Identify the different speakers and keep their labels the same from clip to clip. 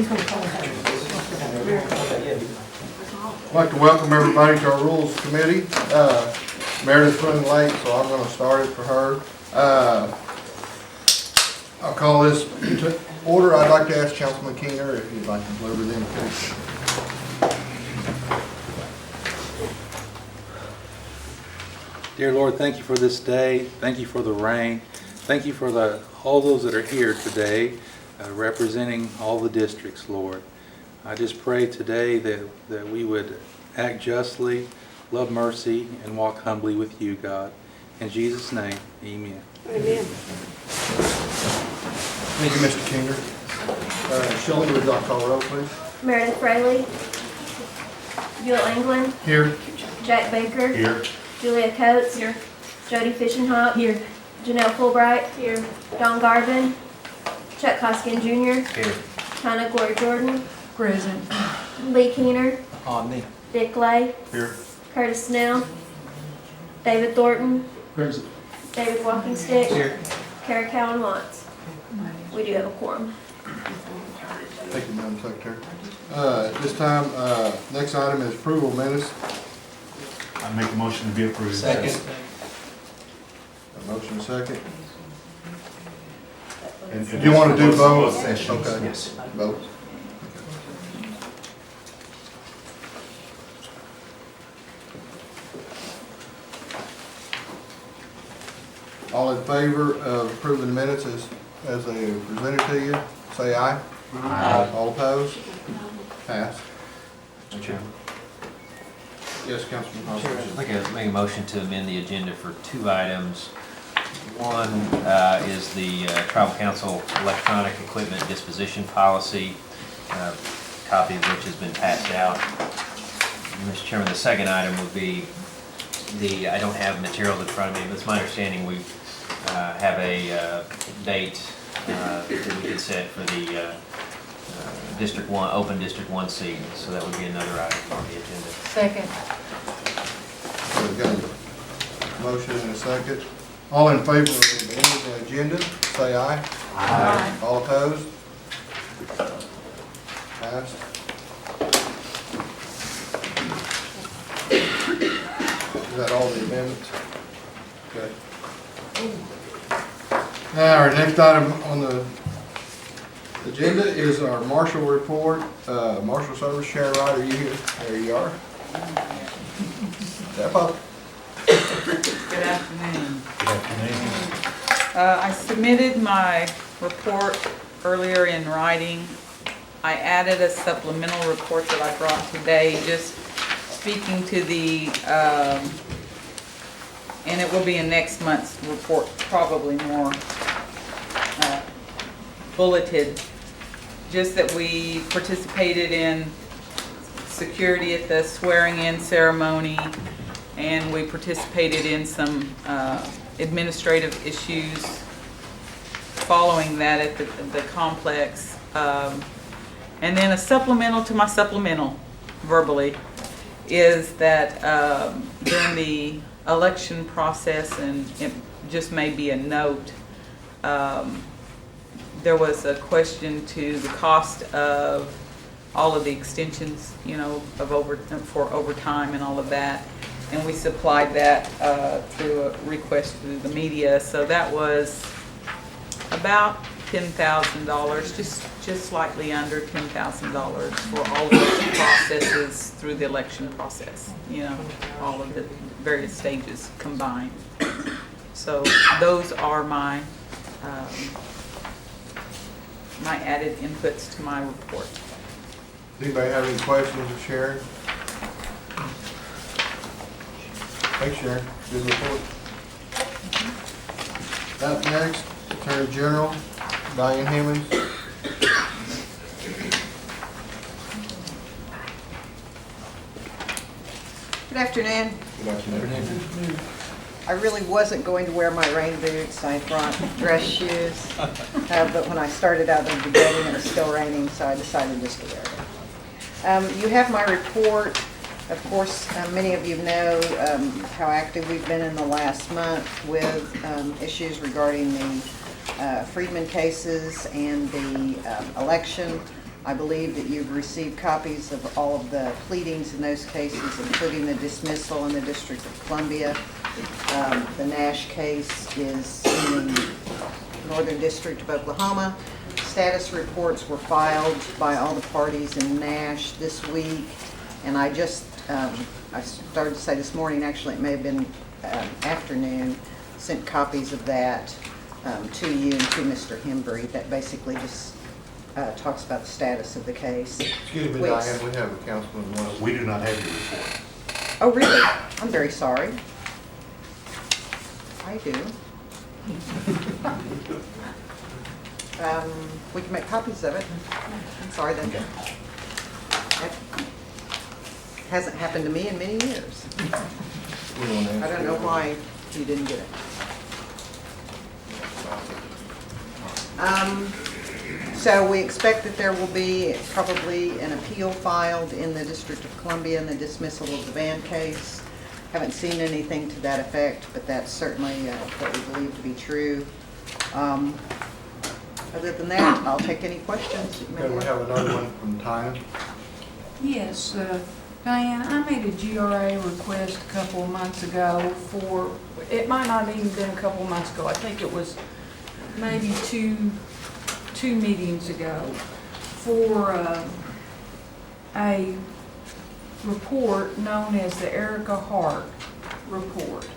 Speaker 1: I'd like to welcome everybody to our Rules Committee. Meredith's running late, so I'm going to start it for her. I'll call this to order. I'd like to ask Councilman Keener if you'd like to deliver the invitation.
Speaker 2: Dear Lord, thank you for this day. Thank you for the rain. Thank you for all those that are here today representing all the districts, Lord. I just pray today that we would act justly, love mercy, and walk humbly with you, God. In Jesus' name, amen.
Speaker 3: Amen.
Speaker 1: Thank you, Mr. Keener. Shelley, would you like to call the roll, please?
Speaker 4: Meredith Fraley. Jewel England.
Speaker 1: Here.
Speaker 4: Jack Baker.
Speaker 1: Here.
Speaker 4: Julia Coates. Here. Jody Fishenhop. Here. Janelle Fulbright. Here. Don Garvin. Chuck Hoskin Jr.
Speaker 5: Here.
Speaker 4: China Glory Jordan.
Speaker 3: Present.
Speaker 4: Lee Keener.
Speaker 5: On me.
Speaker 4: Dick Lay.
Speaker 1: Here.
Speaker 4: Curtis Snell. David Thornton.
Speaker 1: Present.
Speaker 4: David Walkingstick.
Speaker 5: Here.
Speaker 4: Kara Cowan Watts. We do have a quorum.
Speaker 1: Thank you, Madam Secretary. At this time, next item is approval of minutes.
Speaker 6: I make a motion to be approved.
Speaker 5: Second.
Speaker 1: A motion second. And do you want to do both?
Speaker 6: Sessions,
Speaker 1: Okay.
Speaker 6: yes.
Speaker 1: Both. All in favor of approving the minutes as they are presented to you, say aye.
Speaker 5: Aye.
Speaker 1: All opposed? Passed.
Speaker 5: Mr. Chairman.
Speaker 1: Yes, Councilman
Speaker 5: I'd
Speaker 1: Hopkins.
Speaker 5: like to make a motion to amend the agenda for two items. One is the Tribal Council electronic equipment disposition policy, copy of which has been passed out. Mr. Chairman, the second item would be I don't have materials in front of me, but it's my understanding we have a date that we could set for the District 1, open District 1 seat, so that would be another item on the agenda.
Speaker 3: Second.
Speaker 1: So we've got a motion and a second. All in favor of the end of the agenda, say aye.
Speaker 3: Aye.
Speaker 1: All opposed? Passed. Is that all the amendments? Okay. Now, our next item on the agenda is our marshal report. Marshal Service, Sharon Wright, are you here? There you are. Step up.
Speaker 7: Good afternoon.
Speaker 6: Good afternoon.
Speaker 7: I submitted my report earlier in writing. I added a supplemental report that I brought today, just speaking to the, and it will be in next month's report, probably more bulleted, just that we participated in security at the swearing-in ceremony, and we participated in some administrative issues following that at the complex. And then a supplemental to my supplemental, verbally, is that during the election process, and it just may be a note, there was a question to the cost of all of the extensions, you know, for overtime and all of that. And we supplied that through a request through the media. So that was about $10,000, just slightly under $10,000 for all of those processes through the election process, you know, all of the various stages combined. So those are my my added inputs to my report.
Speaker 1: Does anybody have any questions of Sharon? Thanks, Sharon. Good report. Up next, Attorney General Diane Hammond.
Speaker 8: Good afternoon.
Speaker 1: Good afternoon.
Speaker 8: I really wasn't going to wear my rain boots. I brought dress shoes. But when I started out in the beginning, it was still raining, so I decided just to wear them. You have my report. Of course, many of you know how active we've been in the last month with issues regarding the Freedman cases and the election. I believe that you've received copies of all of the pleadings in those cases, including the dismissal in the District of Columbia. The Nash case is in the Northern District of Oklahoma. Status reports were filed by all the parties in Nash this week, and I started to say this morning, actually it may have been afternoon, sent copies of that to you and to Mr. Hembry. That basically just talks about the status of the case.
Speaker 1: Excuse me,
Speaker 8: Wait.
Speaker 1: Diane, we have a councilman one.
Speaker 6: We do not have your report.
Speaker 8: Oh, really? I'm very sorry. I do. We can make copies of it. I'm sorry, that hasn't happened to me in many years. I don't know why you didn't get it. So we expect that there will be probably an appeal filed in the District of Columbia in the dismissal of the van case. Haven't seen anything to that effect, but that's certainly what we believe to be true. Other than that, I'll take any questions that you may
Speaker 1: Okay, we
Speaker 8: have.
Speaker 1: have another one from Tina.
Speaker 3: Yes, Diane, I made a GRA request a couple of months ago for, it might not even been a couple of months ago, I think it was maybe two meetings ago, for a report known as the Erica Hart report.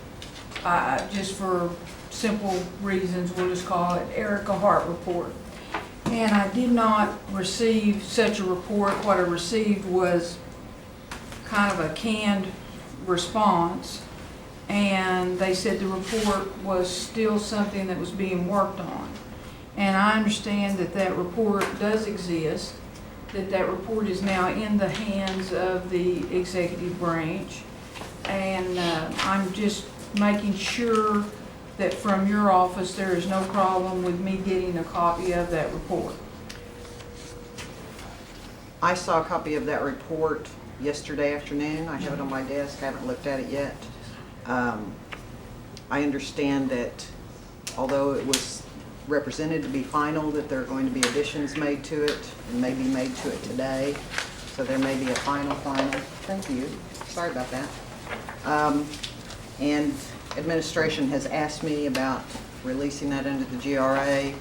Speaker 3: Just for simple reasons, we'll just call it Erica Hart report. And I did not receive such a report. What I received was kind of a canned response, and they said the report was still something that was being worked on. And I understand that that report does exist, that report is now in the hands of the executive branch, and I'm just making sure that from your office there is no problem with me getting a copy of that report.
Speaker 8: I saw a copy of that report yesterday afternoon. I have it on my desk. I haven't looked at it yet. I understand that although it was represented to be final, that there are going to be additions made to it and may be made to it today. So there may be a final. Thank you. Sorry about that. And administration has asked me about releasing that into the GRA.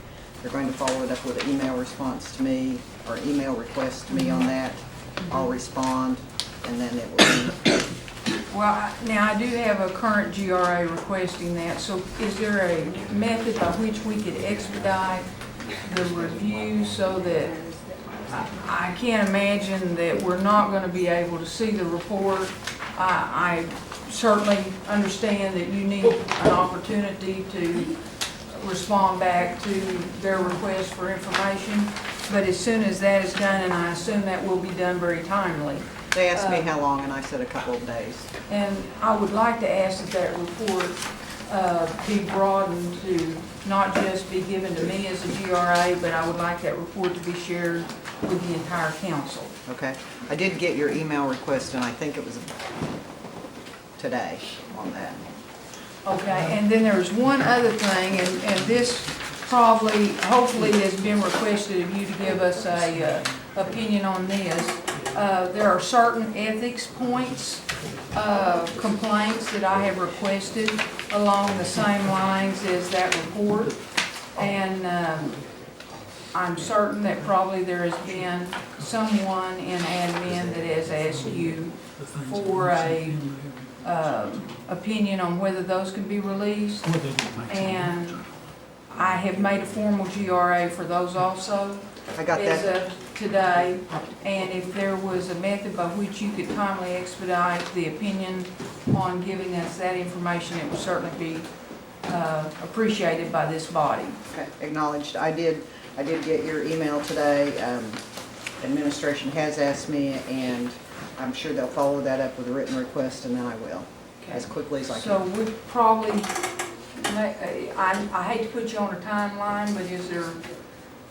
Speaker 8: They're going to follow it up with an email response to me, or email request to me on that. I'll respond, and then it will be.
Speaker 3: Well, now I do have a current GRA requesting that, so is there a method by which we could expedite the review so that I can't imagine that we're not going to be able to see the report? I certainly understand that you need an opportunity to respond back to their request for information, but as soon as that is done, and I assume that will be done very timely.
Speaker 8: They asked me how long, and I said a couple of days.
Speaker 3: And I would like to ask that report be broadened to not just be given to me as a GRA, but I would like that report to be shared with the entire council.
Speaker 8: Okay. I did get your email request, and I think it was today on that.
Speaker 3: Okay, and then there's one other thing, and this probably, hopefully has been requested of you to give us a opinion on this. There are certain ethics points, complaints that I have requested along the same lines as that report. And I'm certain that probably there has been someone in admin that has asked you for a opinion on whether those can be released. And I have made a formal GRA for those also.
Speaker 8: I got that.
Speaker 3: As of today, and if there was a method by which you could timely expedite the opinion on giving us that information, it would certainly be appreciated by this body.
Speaker 8: Okay, acknowledged. I did get your email today. Administration has asked me, and I'm sure they'll follow that up with a written request, and then I will, as quickly as I
Speaker 3: So
Speaker 8: can.
Speaker 3: we probably, I hate to put you on a timeline, but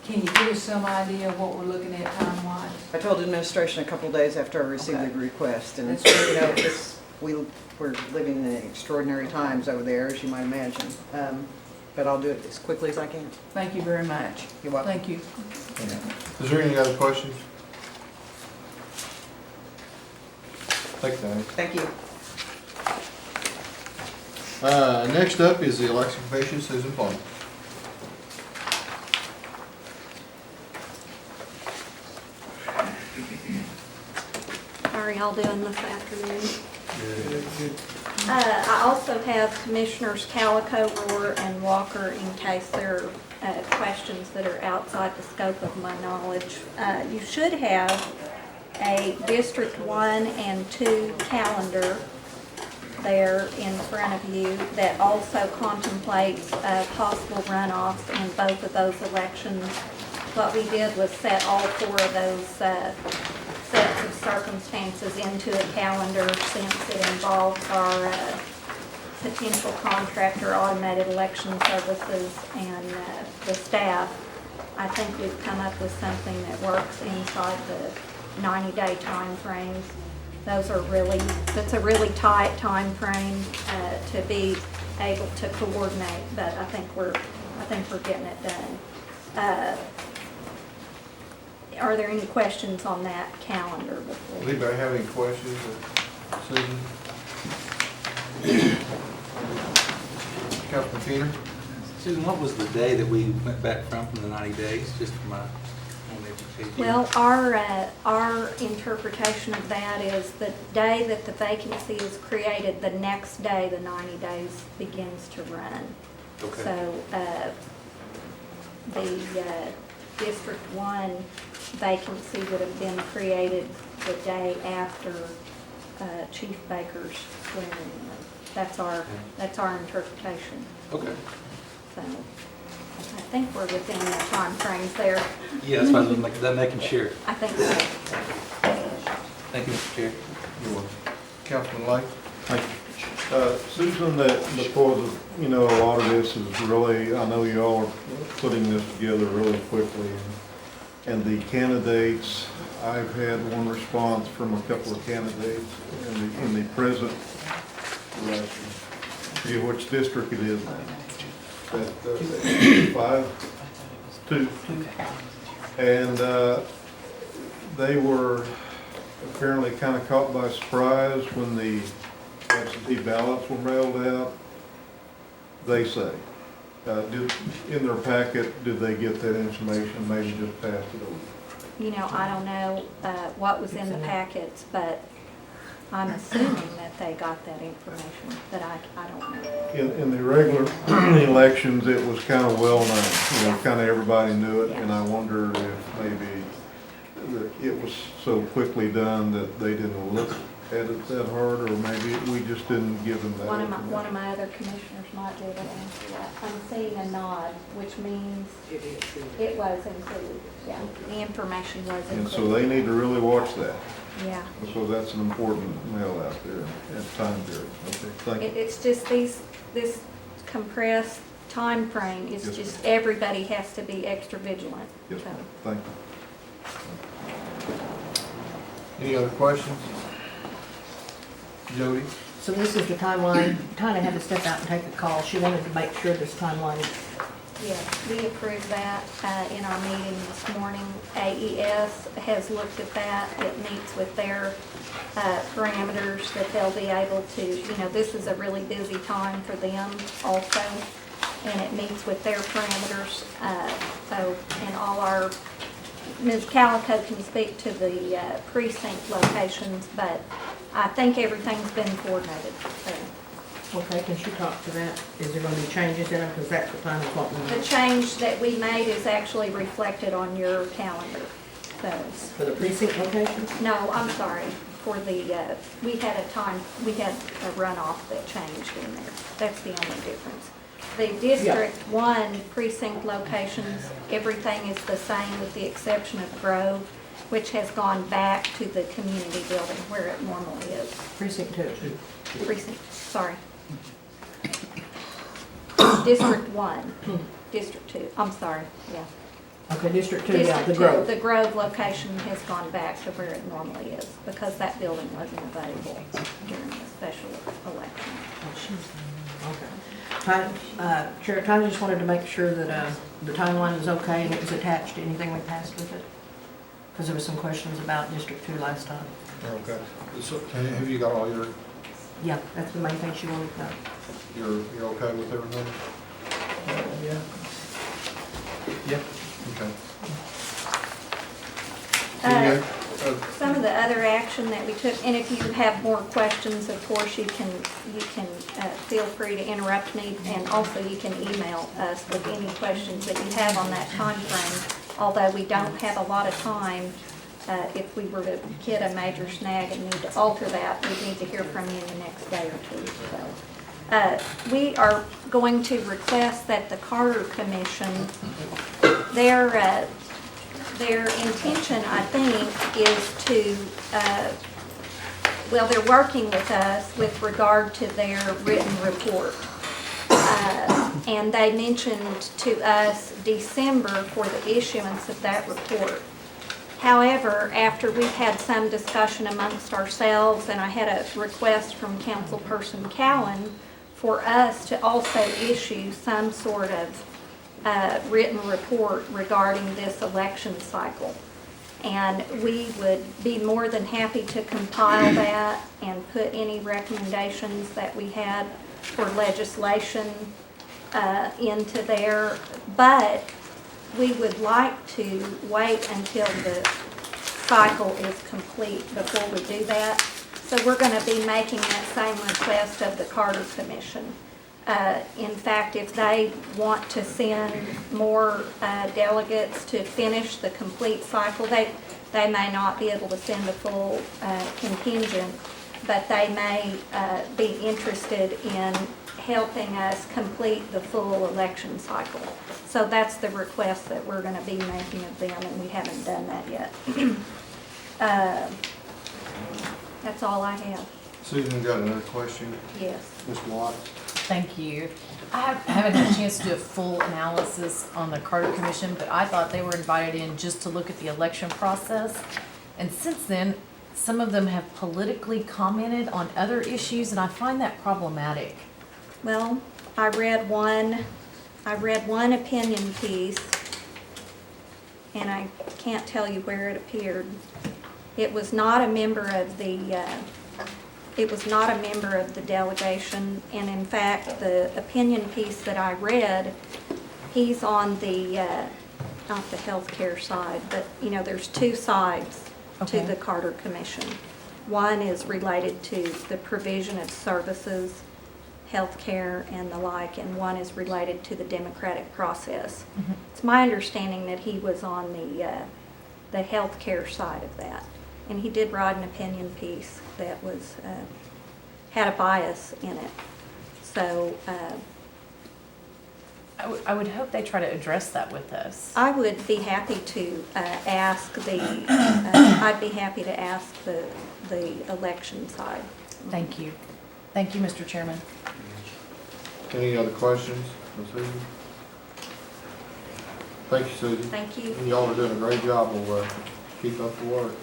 Speaker 3: can you give us some idea of what we're looking at time-wise?
Speaker 8: I told administration a couple of days after I received
Speaker 3: Okay.
Speaker 8: the request, and
Speaker 3: That's very
Speaker 8: you know,
Speaker 3: good.
Speaker 8: we're living in extraordinary times over there, as you might imagine. but I'll do it as quickly as I can.
Speaker 3: Thank you very much.
Speaker 8: You're welcome.
Speaker 3: Thank you.
Speaker 1: Is there any other questions? Thank you, Diane.
Speaker 8: Thank you.
Speaker 1: Next up is the election commission, Susan Plum.
Speaker 9: How are y'all doing this afternoon? I also have Commissioners Calico, Rohr, and Walker in case there are questions that are outside the scope of my knowledge. You should have a District 1 and 2 calendar there in front of you that also contemplates possible runoffs in both of those elections. What we did was set all 4 of those sets of circumstances into a calendar since it involves our potential contractor, automated election services, and the staff. I think we've come up with something that works inside the 90-day time frames. That's a really tight time frame to be able to coordinate, but I think we're getting it done. Are there any questions on that calendar before?
Speaker 1: Does anybody have any questions of Susan? Councilman Keener?
Speaker 2: Susan, what was the day that we went back from the 90 days, just for my own education?
Speaker 9: Well, our interpretation of that is the day that the vacancy is created, the next day the 90 days begins to run.
Speaker 2: Okay.
Speaker 9: So, the District 1 vacancy would have been created the day after Chief Baker's swearing. That's our interpretation.
Speaker 2: Okay.
Speaker 9: So, I think we're within the time frames there.
Speaker 2: Yeah, that's why I was making sure.
Speaker 9: I think so.
Speaker 2: Thank you, Mr. Chair.
Speaker 1: You're welcome. Councilman Lake?
Speaker 10: Susan, before a lot of this is really, I know you all are putting this together really quickly, and the candidates, I've had one response from a couple of candidates in the present election. See which district it is now. That 5, 2, and they were apparently kind of caught by surprise when the absentee ballots were mailed out, they say. In their packet, did they get that information, maybe just pass it over?
Speaker 9: I don't know what was in the packets, but I'm assuming that they got that information, but I don't know.
Speaker 10: In the regular elections, it was kind of well known, kind of everybody knew it, and I wondered if maybe that it was so quickly done that they didn't look at it that hard, or maybe we just didn't give them that information.
Speaker 9: One of my other commissioners might be able to answer that. I'm seeing a nod, which means it was included. Yeah, the information was included.
Speaker 10: And so they need to really watch that,
Speaker 9: Yeah.
Speaker 10: because that's an important mail out there at time period. Okay, thank you.
Speaker 9: It's just this compressed time frame, it's
Speaker 10: Yes,
Speaker 9: just, everybody has to be extra vigilant.
Speaker 10: Yes,
Speaker 9: So,
Speaker 10: ma'am. Thank you.
Speaker 1: Any other questions? Jody?
Speaker 11: So this is the timeline. Tanya had to step out and take a call. She wanted to make sure this timeline.
Speaker 9: Yes, we approved that in our meeting this morning. AES has looked at that. It meets with their parameters that they'll be able to, this is a really busy time for them also, and it meets with their parameters. And all our, Ms. Calico can speak to the precinct locations, but I think everything's been coordinated. So.
Speaker 11: Okay, can she talk to that? Is there going to be changes in it? Because that's what Tanya's wanting to
Speaker 9: The
Speaker 11: know.
Speaker 9: change that we made is actually reflected on your calendar. So,
Speaker 11: For the precinct locations?
Speaker 9: no, I'm sorry, for the, we had a runoff that changed in there. That's the only difference. The District 1 precinct locations, everything is the same with the exception of Grove, which has gone back to the community building where it normally is.
Speaker 11: Precinct 2.
Speaker 9: Precinct, sorry. District 1, District 2, I'm sorry, yeah.
Speaker 11: Okay, District 2, yeah, the
Speaker 9: District 2,
Speaker 11: Grove.
Speaker 9: the Grove location has gone back to where it normally is because that building wasn't available during the special election.
Speaker 11: Okay. Tanya just wanted to make sure that the timeline was okay and it was attached to anything we passed with it. Because there was some questions about District 2 last time.
Speaker 1: Okay. So, have you got all
Speaker 11: Yeah, that's the main thing she wanted to know.
Speaker 1: you're okay with everything?
Speaker 2: Yeah. Yeah.
Speaker 1: Okay.
Speaker 9: Some of the other action that we took, and if you have more questions, of course, you can feel free to interrupt me, and also you can email us with any questions that you have on that time frame. Although we don't have a lot of time, if we were to hit a major snag and need to alter that, we'd need to hear from you in the next day or two. So, we are going to request that the Carter Commission, their intention, I think, is to, well, they're working with us with regard to their written report. And they mentioned to us December for the issuance of that report. However, after we've had some discussion amongst ourselves, and I had a request from Councilperson Cowan for us to also issue some sort of written report regarding this election cycle. And we would be more than happy to compile that and put any recommendations that we had for legislation into there. But we would like to wait until the cycle is complete before we do that. So we're going to be making that same request of the Carter Commission. In fact, if they want to send more delegates to finish the complete cycle, they may not be able to send a full contingent, but they may be interested in helping us complete the full election cycle. So that's the request that we're going to be making of them, and we haven't done that yet. That's all I have.
Speaker 1: Susan got another question.
Speaker 9: Yes.
Speaker 1: Ms. Watts?
Speaker 12: Thank you. I haven't had a chance to do a full analysis on the Carter Commission, but I thought they were invited in just to look at the election process. And since then, some of them have politically commented on other issues, and I find that problematic.
Speaker 9: Well, I read one opinion piece, and I can't tell you where it appeared. It was not a member of the delegation, and in fact, the opinion piece that I read, he's on the, not the healthcare side, but, you know, there's two sides to the Carter Commission. One is related to the provision of services, healthcare and the like, and one is related to the democratic process.
Speaker 12: Mm-hmm.
Speaker 9: It's my understanding that he was on the healthcare side of that. And he did write an opinion piece that was, had a bias in it. So
Speaker 12: I would hope they try to address that with us.
Speaker 9: I would be happy to ask I'd be happy to ask the election side.
Speaker 12: Thank you. Thank you, Mr. Chairman.
Speaker 1: Any other questions for Susan? Thank you, Susan.
Speaker 9: Thank you.
Speaker 1: And y'all are doing a great job. We'll keep up the work.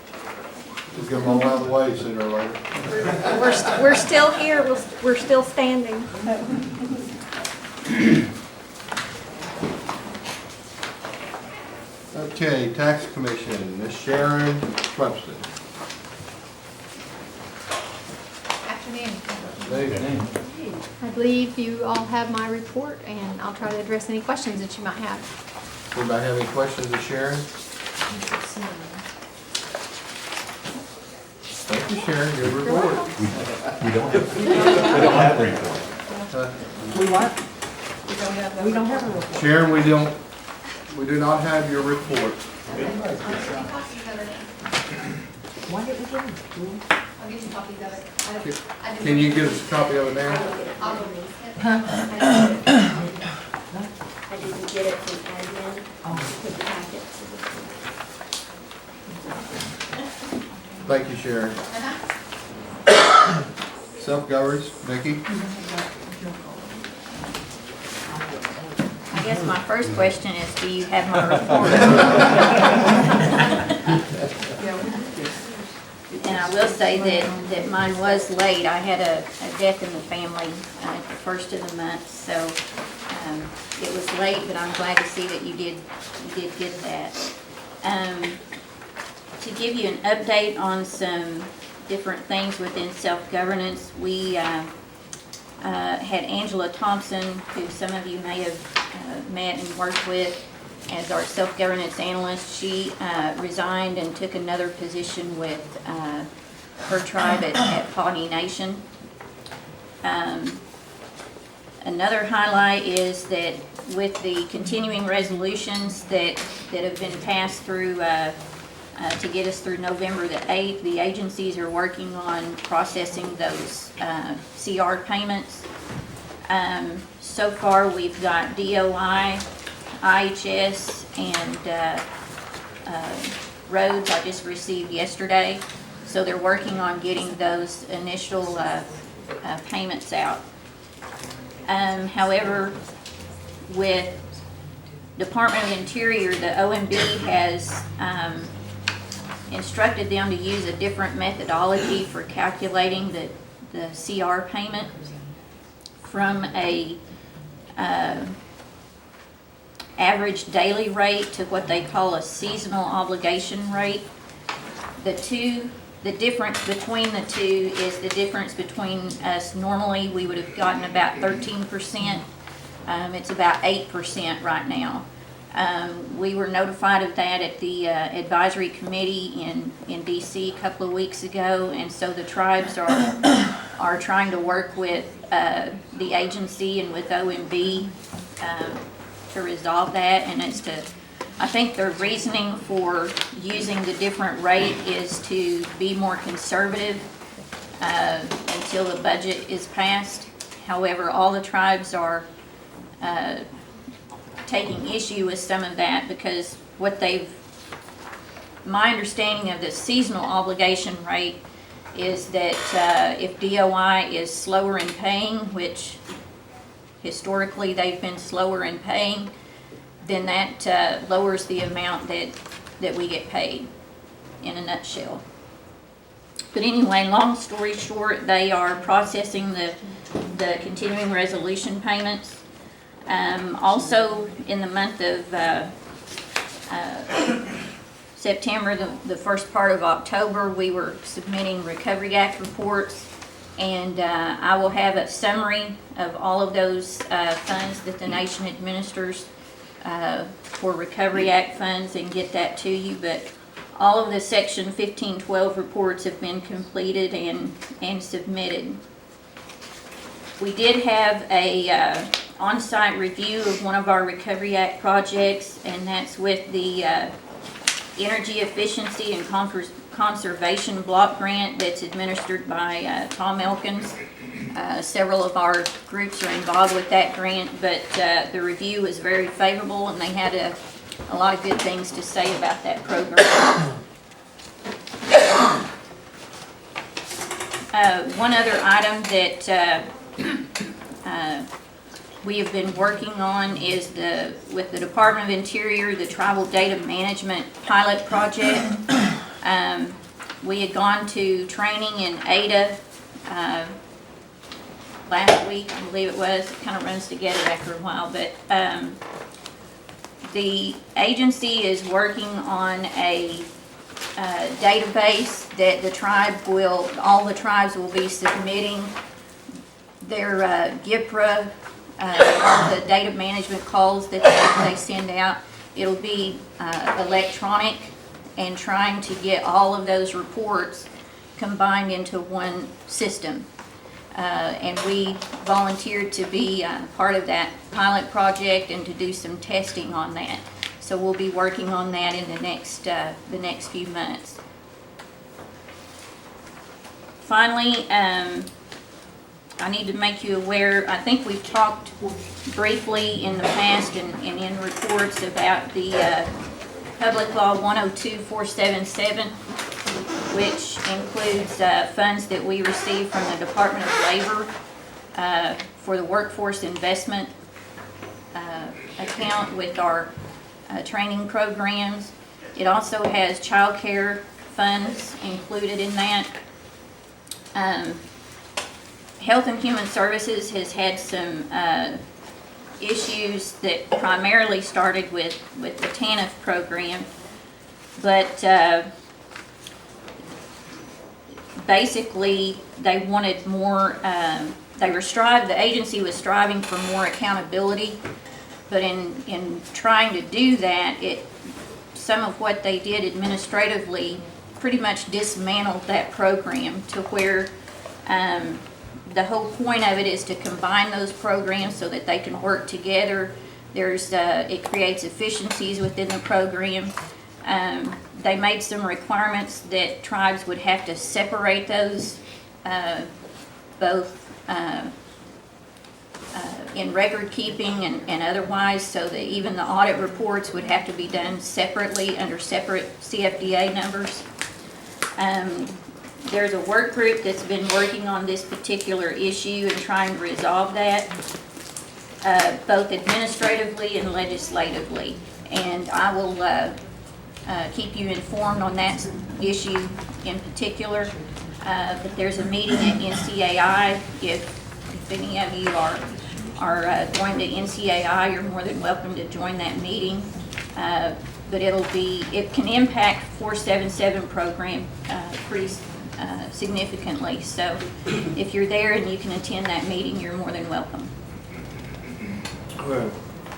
Speaker 1: Just get them all out of the way sooner or later.
Speaker 9: We're still here. We're still standing.
Speaker 1: Okay, Tax Commission, Ms. Sharon Clemson.
Speaker 13: Afternoon. I believe you all have my report, and I'll try to address any questions that you might have.
Speaker 1: Anybody have any questions of Sharon? Thank you, Sharon, your report.
Speaker 6: We don't have a report.
Speaker 11: We what? We don't have a report.
Speaker 1: Sharon, we do not have your report.
Speaker 11: Why didn't we get it?
Speaker 13: I'll give you copies of it.
Speaker 1: Can you give us a copy of it now?
Speaker 9: I didn't get it from admin. Put the packets.
Speaker 1: Thank you, Sharon. Self-governance, Vicki?
Speaker 4: I guess my first question is, do you have my report? And I will say that mine was late. I had a death in the family
Speaker 9: first of the month, so it was late, but I'm glad to see that you did get that. To give you an update on some different things within self-governance, we had Angela Thompson, who some of you may have met and worked with as our self-governance analyst. She resigned and took another position with her tribe at Pawnee Nation. Another highlight is that with the continuing resolutions that have been passed through to get us through November the 8th, the agencies are working on processing those CR payments. So far, we've got DOI, IHS, and roads I just received yesterday. So they're working on getting those initial payments out. However, with Department of Interior, the OMB has instructed them to use a different methodology for calculating the CR payment from a average daily rate to what they call a seasonal obligation rate. The difference between the two is the difference between us. Normally, we would have gotten about 13%. It's about 8% right now. We were notified of that at the advisory committee in DC a couple of weeks ago, and so the tribes are trying to work with the agency and with OMB to resolve that. And I think their reasoning for using the different rate is to be more conservative until the budget is passed. However, all the tribes are taking issue with some of that because my understanding of the seasonal obligation rate is that if DOI is slower in paying, which historically they've been slower in paying, then that lowers the amount that we get paid, in a nutshell. But anyway, long story short, they are processing the continuing resolution payments. Also, in the month of September, the first part of October, we were submitting Recovery Act reports, and I will have a summary of all of those funds that the nation administers for Recovery Act funds and get that to you. But all of the Section 1512 reports have been completed and submitted. We did have a on-site review of one of our Recovery Act projects, and that's with the Energy Efficiency and Conservation Block Grant that's administered by Tom Elkins. Several of our groups are involved with that grant, but the review was very favorable, and they had a lot of good things to say about that program. One other item that we have been working on is with the Department of Interior, the Tribal Data Management Pilot Project. We had gone to training in Ada last week, I believe it was. It kind of runs together after a while, but the agency is working on a database that all the tribes will be submitting their GIPRA, all the data management calls that they send out. It'll be electronic, and trying to get all of those reports combined into one system. And we volunteered to be part of that pilot project and to do some testing on that. So we'll be working on that in the next few months. Finally, I need to make you aware, I think we've talked briefly in the past and in reports about the Public Law 102-477, which includes funds that we receive from the Department of Labor for the workforce investment account with our training programs. It also has child care funds included in that. Health and Human Services has had some issues that primarily started with the TANF program, but basically they wanted more, the agency was striving for more accountability, but in trying to do that, some of what they did administratively pretty much dismantled that program to where the whole point of it is to combine those programs so that they can work together. It creates efficiencies within the program. They made some requirements that tribes would have to separate those, both in record keeping and otherwise, so that even the audit reports would have to be done separately under separate CFDA numbers. There's a work group that's been working on this particular issue and trying to resolve that, both administratively and legislatively. And I will keep you informed on that issue in particular. But there's a meeting at NCAI. If any of you are going to NCAI, you're more than welcome to join that meeting. But it can impact 477 program pretty significantly. So if you're there and you can attend that meeting, you're more than welcome.
Speaker 1: Well,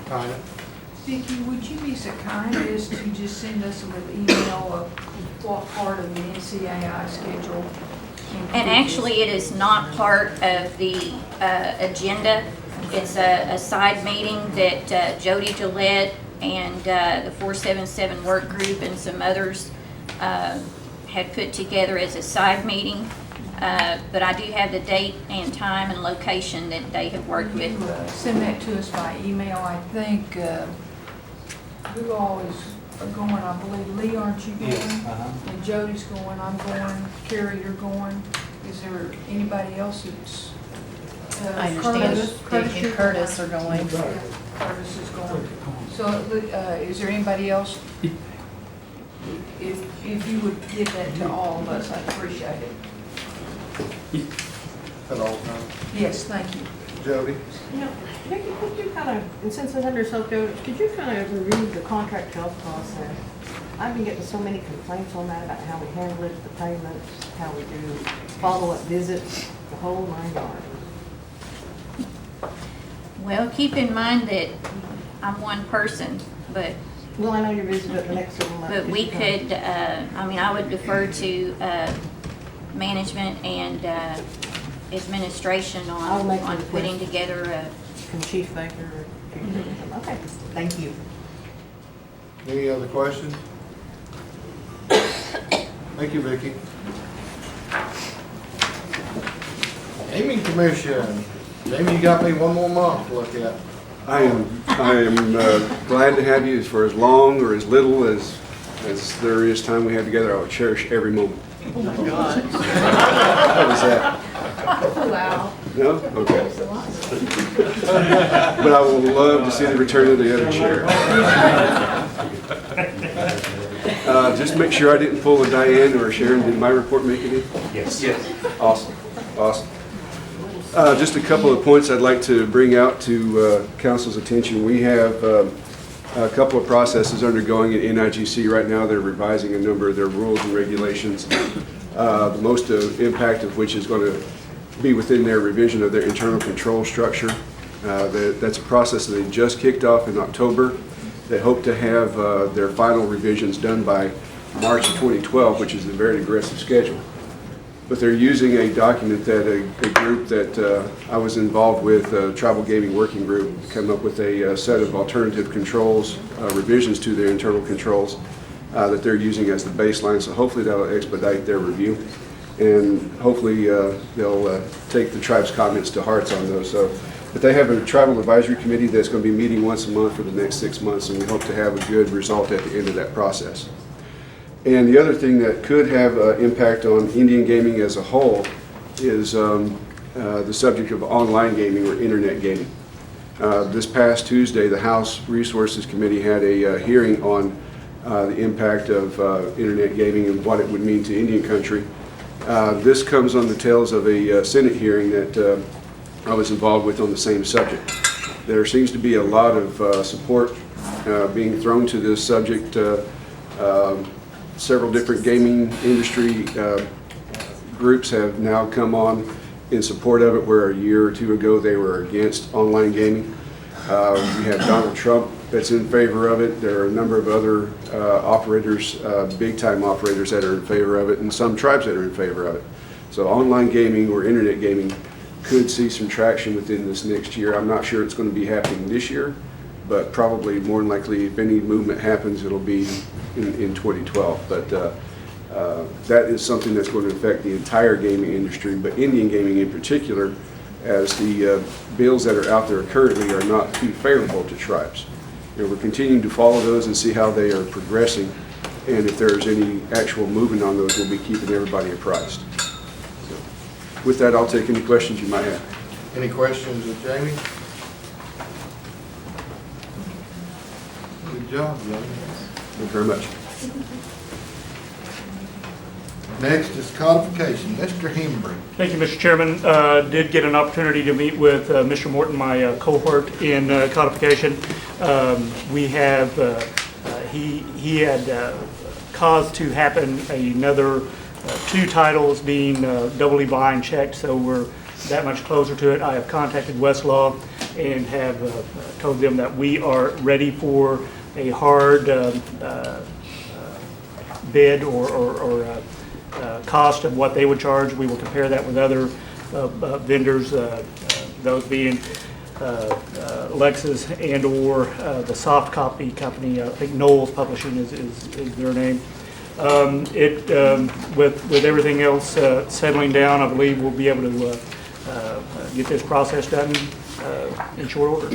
Speaker 1: Tanya?
Speaker 3: Vicki, would you be so kind as to just send us an email of what part of the NCAI schedule?
Speaker 9: And actually, it is not part of the agenda. It's a side meeting that Jody Gillette and the 477 work group and some others had put together as a side meeting. But I do have the date and time and location that they have worked with.
Speaker 3: Send that to us by email. I think, who all is going? I believe Lee, aren't you going? And Jody's going, I'm going, Carrie, you're going. Is there anybody else that's?
Speaker 12: I understand Dick and Curtis are going.
Speaker 3: Yeah, Curtis is going. So, is there anybody else? If you would give that to all of us, I'd appreciate it.
Speaker 1: At all times.
Speaker 3: Yes, thank you.
Speaker 1: Jody?
Speaker 11: Vicki, could you kind of, and since it's under Soto, could you kind of review the contract health process? I've been getting so many complaints on that about how we handle it, the payments, how we do follow-up visits, the whole 9 yards.
Speaker 9: Well, keep in mind that I'm one person, but
Speaker 11: Well, I know you're busy, but the next one.
Speaker 9: But we could, I would defer to management and administration
Speaker 11: I'll make
Speaker 9: on
Speaker 11: the
Speaker 9: putting
Speaker 11: request.
Speaker 9: together a.
Speaker 11: From Chief Baker or Chief Baker. Okay, thank you.
Speaker 1: Any other questions? Thank you, Vicki. Gaming Commission. Jamie, you got me one more month to look at.
Speaker 14: I am glad to have you for as long or as little as there is time we have together. I will cherish every moment.
Speaker 11: Oh my God.
Speaker 14: How was that?
Speaker 11: Wow.
Speaker 14: No? Okay. But I will love to see the return of the other chair. Just make sure I didn't pull a Diane or a Sharon. Did my report make it in?
Speaker 6: Yes.
Speaker 14: Awesome. Awesome. Just a couple of points I'd like to bring out to council's attention. We have a couple of processes undergoing at NIGC right now. They're revising a number of their rules and regulations, the most impact of which is going to be within their revision of their internal control structure. That's a process that they just kicked off in October. They hope to have their final revisions done by March of 2012, which is a very aggressive schedule. But they're using a document that a group that I was involved with, a Tribal Gaming Working Group, come up with a set of alternative controls, revisions to their internal controls that they're using as the baseline. So hopefully that'll expedite their review. And hopefully they'll take the tribe's comments to hearts on those. But they have a tribal advisory committee that's going to be meeting once a month for the next 6 months, and we hope to have a good result at the end of that process. And the other thing that could have impact on Indian gaming as a whole is the subject of online gaming or internet gaming. This past Tuesday, the House Resources Committee had a hearing on the impact of internet gaming and what it would mean to Indian country. This comes on the tails of a Senate hearing that I was involved with on the same subject. There seems to be a lot of support being thrown to this subject. Several different gaming industry groups have now come on in support of it, where a year or two ago they were against online gaming. We have Donald Trump that's in favor of it. There are a number of other operators, big-time operators that are in favor of it, and some tribes that are in favor of it. So online gaming or internet gaming could see some traction within this next year. I'm not sure it's going to be happening this year, but probably more than likely, if any movement happens, it'll be in 2012. But that is something that's going to affect the entire gaming industry, but Indian gaming in particular, as the bills that are out there currently are not too favorable to tribes. We're continuing to follow those and see how they are progressing, and if there's any actual movement on those, we'll be keeping everybody apprised. So, with that, I'll take any questions you might have.
Speaker 1: Any questions of Jamie? Good job, Jamie.
Speaker 14: Thank you very much.
Speaker 1: Next is codification. Mr. Hembry.
Speaker 15: Thank you, Mr. Chairman. Did get an opportunity to meet with Mr. Morton, my cohort in codification. We have, he had caused to happen another 2 titles being doubly blind checked, so we're that much closer to it. I have contacted Westlaw and have told them that we are ready for a hard bid or cost of what they would charge. We will compare that with other vendors, those being Lexus and or the soft copy company. I think Knowles Publishing is their name. With everything else settling down, I believe we'll be able to get this process done in short order.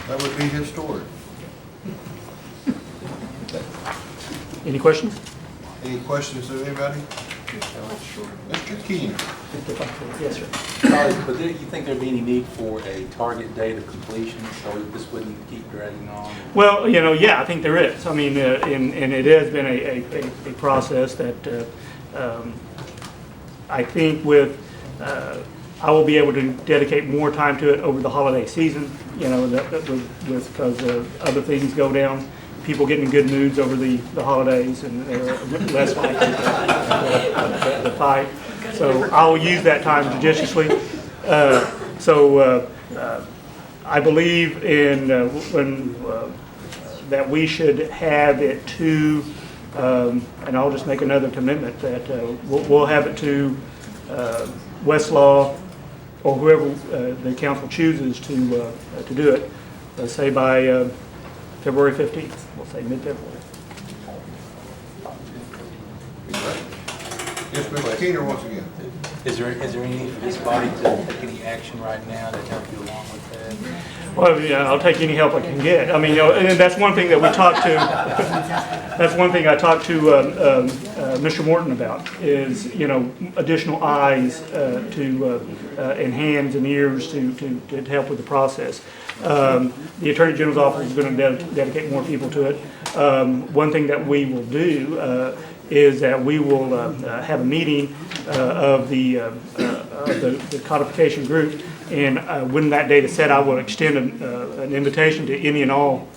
Speaker 1: That would be historic.
Speaker 15: Any questions?
Speaker 1: Any questions of anybody? Mr. Keener.
Speaker 15: Yes, sir.
Speaker 2: But you think there'd be any need for a target date of completion, so this wouldn't keep dragging on?
Speaker 15: Well, yeah, I think there is. I mean, and it has been a process that I think I will be able to dedicate more time to it over the holiday season, because other things go down. People get in good moods over the holidays and they're less likely to fight. So I'll use that time judiciously. I believe in that we should have it to, and I'll just make another commitment that we'll have it to Westlaw or whoever the council chooses to do it, say by February 15th, we'll say mid-February.
Speaker 1: Yes, Mr. Keener once again.
Speaker 2: Is there any need for this body to take any action right now to help you along with that?
Speaker 15: Well, yeah, I'll take any help I can get. I mean, and that's one thing that we talked to. That's one thing I talked to Mr. Morton about is additional eyes and hands and ears to help with the process. The Attorney General's office is going to dedicate more people to it. One thing that we will do is that we will have a meeting of the codification group, and when that date is set, I will extend an invitation to any and all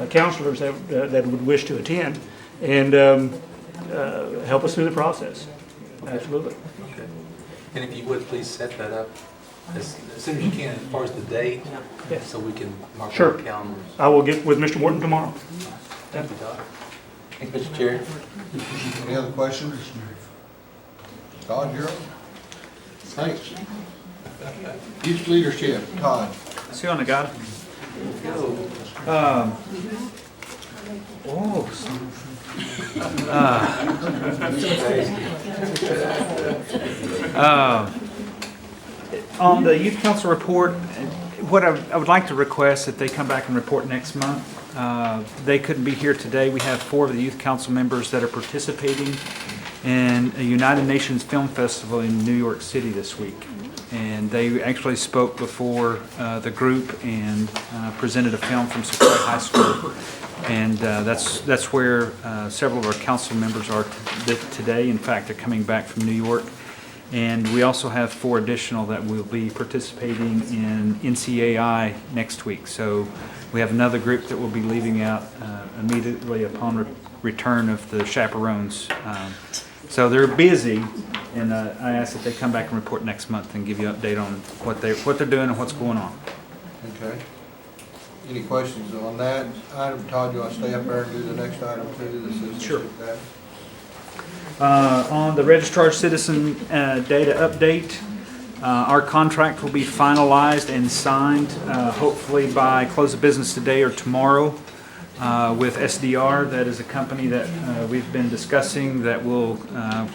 Speaker 15: counselors that would wish to attend and help us through the process. Absolutely.
Speaker 2: Okay. And if you would, please set that up as soon as you can, as far as the date,
Speaker 15: Yes.
Speaker 2: so we can mark
Speaker 15: Sure.
Speaker 2: our calendars.
Speaker 15: I will get with Mr. Morton tomorrow.
Speaker 2: Thank you, Todd. Thank you, Mr. Chair.
Speaker 1: Any other questions? Todd, you're up. Thanks. Youth leadership, Todd.
Speaker 16: See on the guy. On the youth council report, what I would like to request that they come back and report next month. They couldn't be here today. We have 4 of the youth council members that are participating in a United Nations Film Festival in New York City this week. And they actually spoke before the group and presented a film from Sequoia High School. And that's where several of our council members are today. In fact, they're coming back from New York. And we also have 4 additional that will be participating in NCAI next week. So we have another group that will be leaving out immediately upon return of the chaperones. So they're busy, and I ask that they come back and report next month and give you an update on what they're doing and what's going on.
Speaker 1: Okay. Any questions on that item? Todd, you want to stay up there and do the next item too? The citizenship data?
Speaker 16: On the Registrar Citizen data update, our contract will be finalized and signed hopefully by close of business today or tomorrow with SDR. That is a company that we've been discussing that will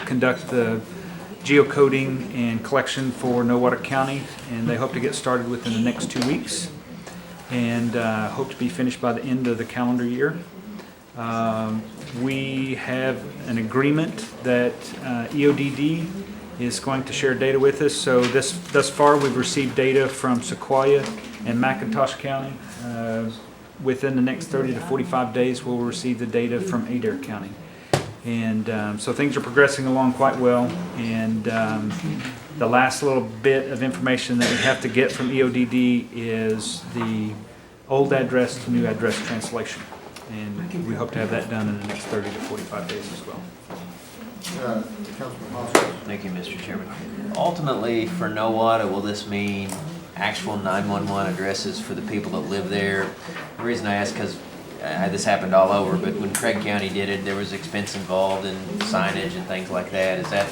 Speaker 16: conduct the geocoding and collection for Nowata County, and they hope to get started within the next 2 weeks and hope to be finished by the end of the calendar year. We have an agreement that EODD is going to share data with us. So thus far, we've received data from Sequoia and McIntosh County. Within the next 30 to 45 days, we'll receive the data from Adair County. And so things are progressing along quite well. And the last little bit of information that we have to get from EODD is the old address to new address translation. And we hope to have that done in the next 30 to 45 days as well.
Speaker 1: Councilman Hoskins.
Speaker 5: Thank you, Mr. Chairman. Ultimately, for Nowata, will this mean actual 911 addresses for the people that live there? The reason I ask, because this happened all over, but when Craig County did it, there was expense involved in signage and things like that. Is that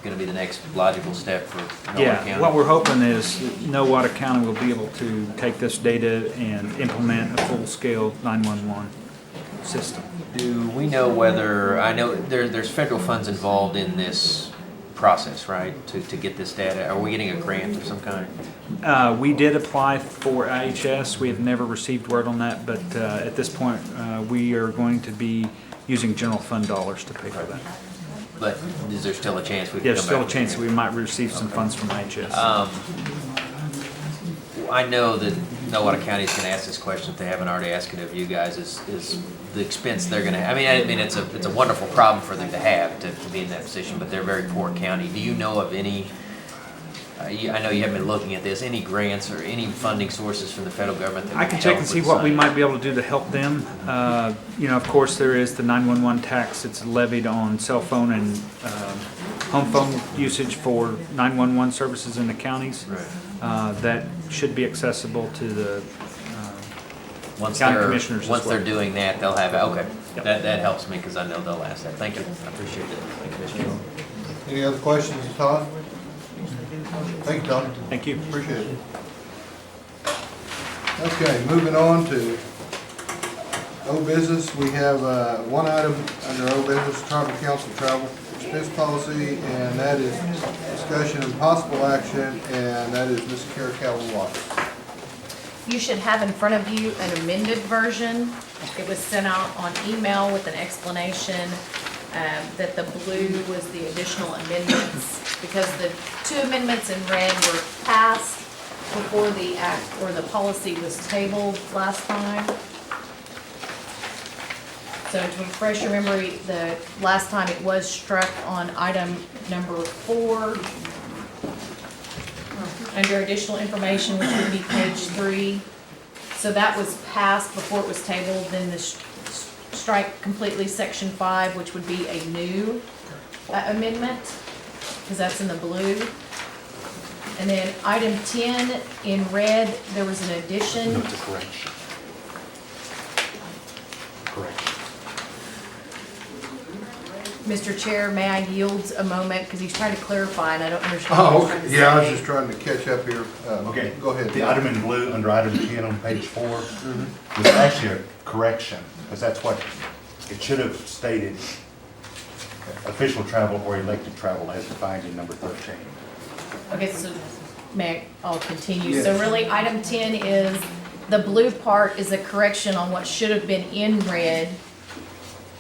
Speaker 5: going to be the next logical step for Nowata County?
Speaker 16: What we're hoping is that Nowata County will be able to take this data and implement a full-scale 911 system.
Speaker 5: Do we know whether, I know there's federal funds involved in this process, right, to get this data? Are we getting a grant of some kind?
Speaker 16: We did apply for IHS. We have never received word on that, but at this point, we are going to be using general fund dollars to pay for that.
Speaker 5: But is there still a chance we can
Speaker 16: There's
Speaker 5: come
Speaker 16: still a
Speaker 5: back
Speaker 16: chance that we might receive some funds from IHS.
Speaker 5: I know that Nowata County's going to ask this question if they haven't already asked it of you guys. Is the expense they're going to have? I mean, it's a wonderful problem for them to have to be in that position, but they're a very poor county. Do you know of any? I know you haven't been looking at this. Any grants or any funding sources from the federal government? That
Speaker 16: I can check and see what we might be able to do to help them. Of course, there is the 911 tax. It's levied on cell phone and home phone usage for 911 services in the counties.
Speaker 5: Right.
Speaker 16: That should be accessible to the
Speaker 5: Once
Speaker 16: county
Speaker 5: they're,
Speaker 16: commissioners as
Speaker 5: once
Speaker 16: well.
Speaker 5: they're doing that, they'll have it. Okay,
Speaker 16: Yep.
Speaker 5: that helps me because I know they'll ask that. Thank you. I appreciate it. Thank you, Mr. Chairman.
Speaker 1: Any other questions, Todd? Thank you, Todd.
Speaker 16: Thank you.
Speaker 1: Appreciate it. Okay, moving on to old business. We have one item under old business, tribal council travel expense policy, and that is discussion and possible action, and that is Ms. Cherokee Watts.
Speaker 12: You should have in front of you an amended version. It was sent out on email with an explanation that the blue was the additional amendments because the 2 amendments in red were passed before the act or the policy was tabled last time. So to refresh your memory, the last time it was struck on item number 4 under additional information, which would be page 3. So that was passed before it was tabled, then the strike completely section 5, which would be a new amendment, because that's in the blue. And then item 10 in red, there was an addition.
Speaker 6: No, it's a correction. Correction.
Speaker 12: Mr. Chair, may I yield a moment, because he's trying to clarify and I don't understand
Speaker 1: Oh,
Speaker 12: what he's trying to
Speaker 1: okay. Yeah, I was
Speaker 12: say.
Speaker 1: just trying to catch up here.
Speaker 6: Okay.
Speaker 1: Go ahead.
Speaker 6: The item in blue, under item 10 on page 4, was actually a correction, because that's what it should have stated. Official travel or elected travel as defined in number 13.
Speaker 12: Okay, so I'll continue.
Speaker 1: Yes.
Speaker 12: So really, item 10 is, the blue part is a correction on what should have been in red,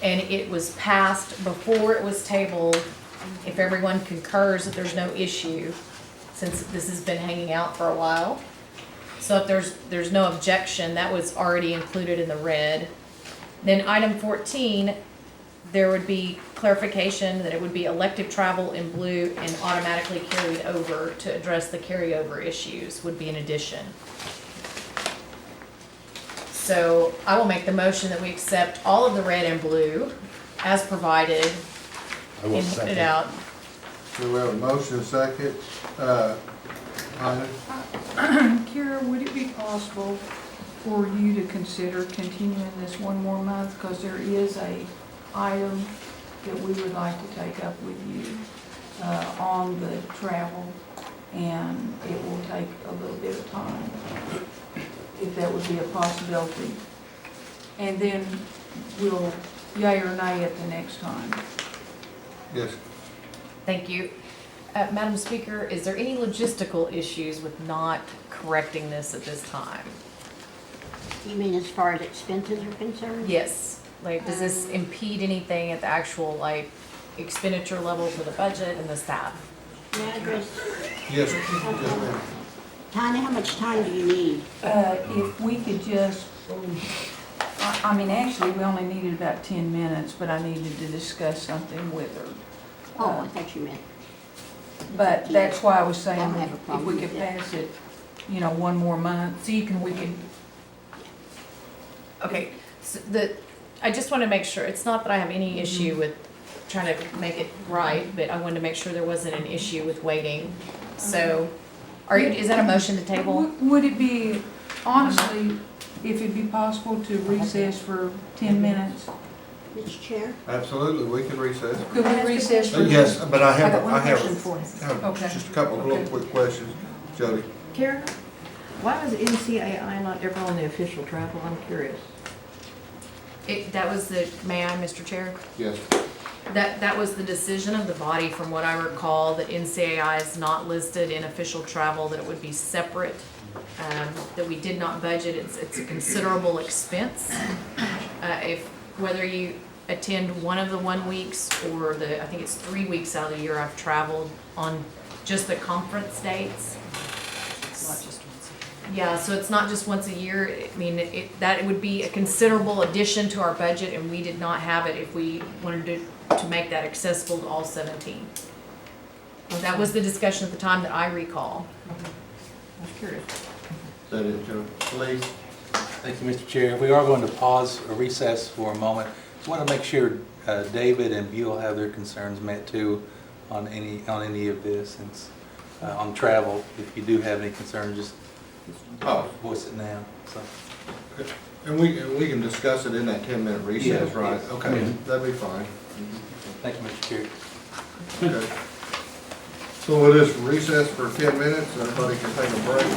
Speaker 12: and it was passed before it was tabled. If everyone concurs that there's no issue, since this has been hanging out for a while. So if there's no objection, that was already included in the red. Then item 14, there would be clarification that it would be elective travel in blue and automatically carried over to address the carryover issues would be an addition. So I will make the motion that we accept all of the red and blue as provided
Speaker 6: I will
Speaker 12: and
Speaker 6: second.
Speaker 12: put it out.
Speaker 1: So we have a motion and a second. Ina?
Speaker 3: Kara, would it be possible for you to consider continuing this one more month? Because there is a item that we would like to take up with you on the travel, and it will take a little bit of time, if that would be a possibility. And then we'll yay or nay at the next time.
Speaker 1: Yes.
Speaker 12: Thank you. Madam Speaker, is there any logistical issues with not correcting this at this time?
Speaker 11: You mean as far as expenses are concerned?
Speaker 12: Yes. Like, does this impede anything at the actual, like, expenditure level for the budget and the staff?
Speaker 11: May I address,
Speaker 1: Yes, yes, ma'am.
Speaker 11: Tanya, how much time do you need?
Speaker 3: If we could just, I mean, actually, we only needed about 10 minutes, but I needed to discuss something with her.
Speaker 11: Oh, I thought you meant.
Speaker 3: But that's why I was saying,
Speaker 11: I don't have a
Speaker 3: if
Speaker 11: problem
Speaker 3: we could
Speaker 11: with that.
Speaker 3: pass it, you know, one more month, so we can,
Speaker 12: Okay, so I just want to make sure, it's not that I have any issue with trying to make it right, but I wanted to make sure there wasn't an issue with waiting. So, is that a motion to table?
Speaker 3: would it be, honestly, if it'd be possible to recess for 10 minutes?
Speaker 11: Mr. Chair?
Speaker 1: Absolutely, we can recess.
Speaker 3: Could we recess for?
Speaker 1: Yes, but I have,
Speaker 11: got one
Speaker 1: I have
Speaker 11: question for you.
Speaker 3: Okay.
Speaker 1: just a couple of little
Speaker 3: Okay.
Speaker 1: quick questions. Jody?
Speaker 11: Karen, why is NCAI not ever on the official travel? I'm curious.
Speaker 12: That was may I, Mr. Chair?
Speaker 1: Yes.
Speaker 12: That was the decision of the body, from what I recall, that NCAI is not listed in official travel, that it would be separate, that we did not budget. It's a considerable expense. Whether you attend one of the 1 weeks or I think it's 3 weeks out of the year I've traveled on just the conference dates. It's not just once a year. Yeah, so it's not just once a year. I mean, it would be a considerable addition to our budget, and we did not have it if we wanted to make that accessible to all 17. That was the discussion at the time that I recall.
Speaker 11: I was curious.
Speaker 1: Is that it, Jody? Please?
Speaker 2: Thank you, Mr. Chair. We are going to pause or recess for a moment. Just want to make sure David and Buell have their concerns met too on any of this, and on travel. If you do have any concerns, just voice it now. So.
Speaker 1: And we can discuss it in that 10-minute recess,
Speaker 2: Yeah.
Speaker 1: right? Okay,
Speaker 2: Yeah.
Speaker 1: that'd be fine.
Speaker 2: Thank you, Mr. Chair.
Speaker 1: Okay. So we'll just recess for 10 minutes, and everybody can take a break.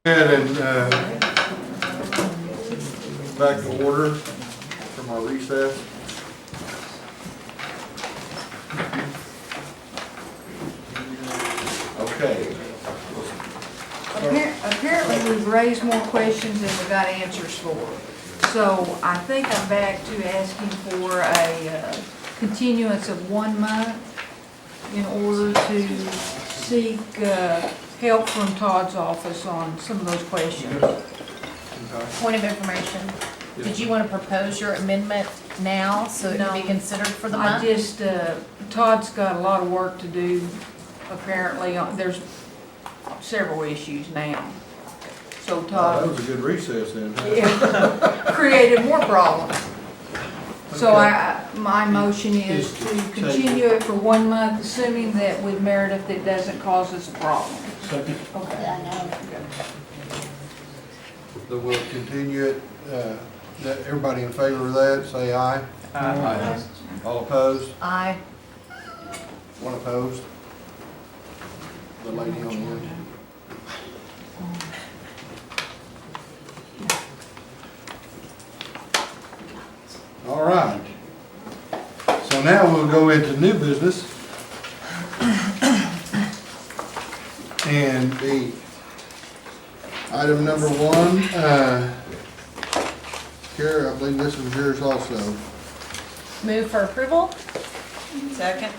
Speaker 1: And back to order from our recess. Okay.
Speaker 3: Apparently, we've raised more questions than we got answers for. So I think I'm back to asking for a continuance of 1 month in order to seek help from Todd's office on some of those questions.
Speaker 12: Point of information, did you want to propose your amendment now so it can be considered for the month?
Speaker 3: I just, Todd's got a lot of work to do, apparently. There's several issues now. So Todd.
Speaker 1: That was a good recess then.
Speaker 3: Yeah, created more problems. So
Speaker 1: Okay.
Speaker 3: my motion is to continue it for 1 month, assuming that with Meredith, it doesn't cause us a problem.
Speaker 1: Second.
Speaker 3: Okay.
Speaker 1: So we'll continue it, everybody in favor of that, say aye.
Speaker 16: Aye.
Speaker 1: All opposed?
Speaker 12: Aye.
Speaker 1: One opposed? The lady on the end. All right. So now we'll go into new business. And the item number 1, Kara, I believe this was yours also.
Speaker 12: Move for approval?
Speaker 7: Second.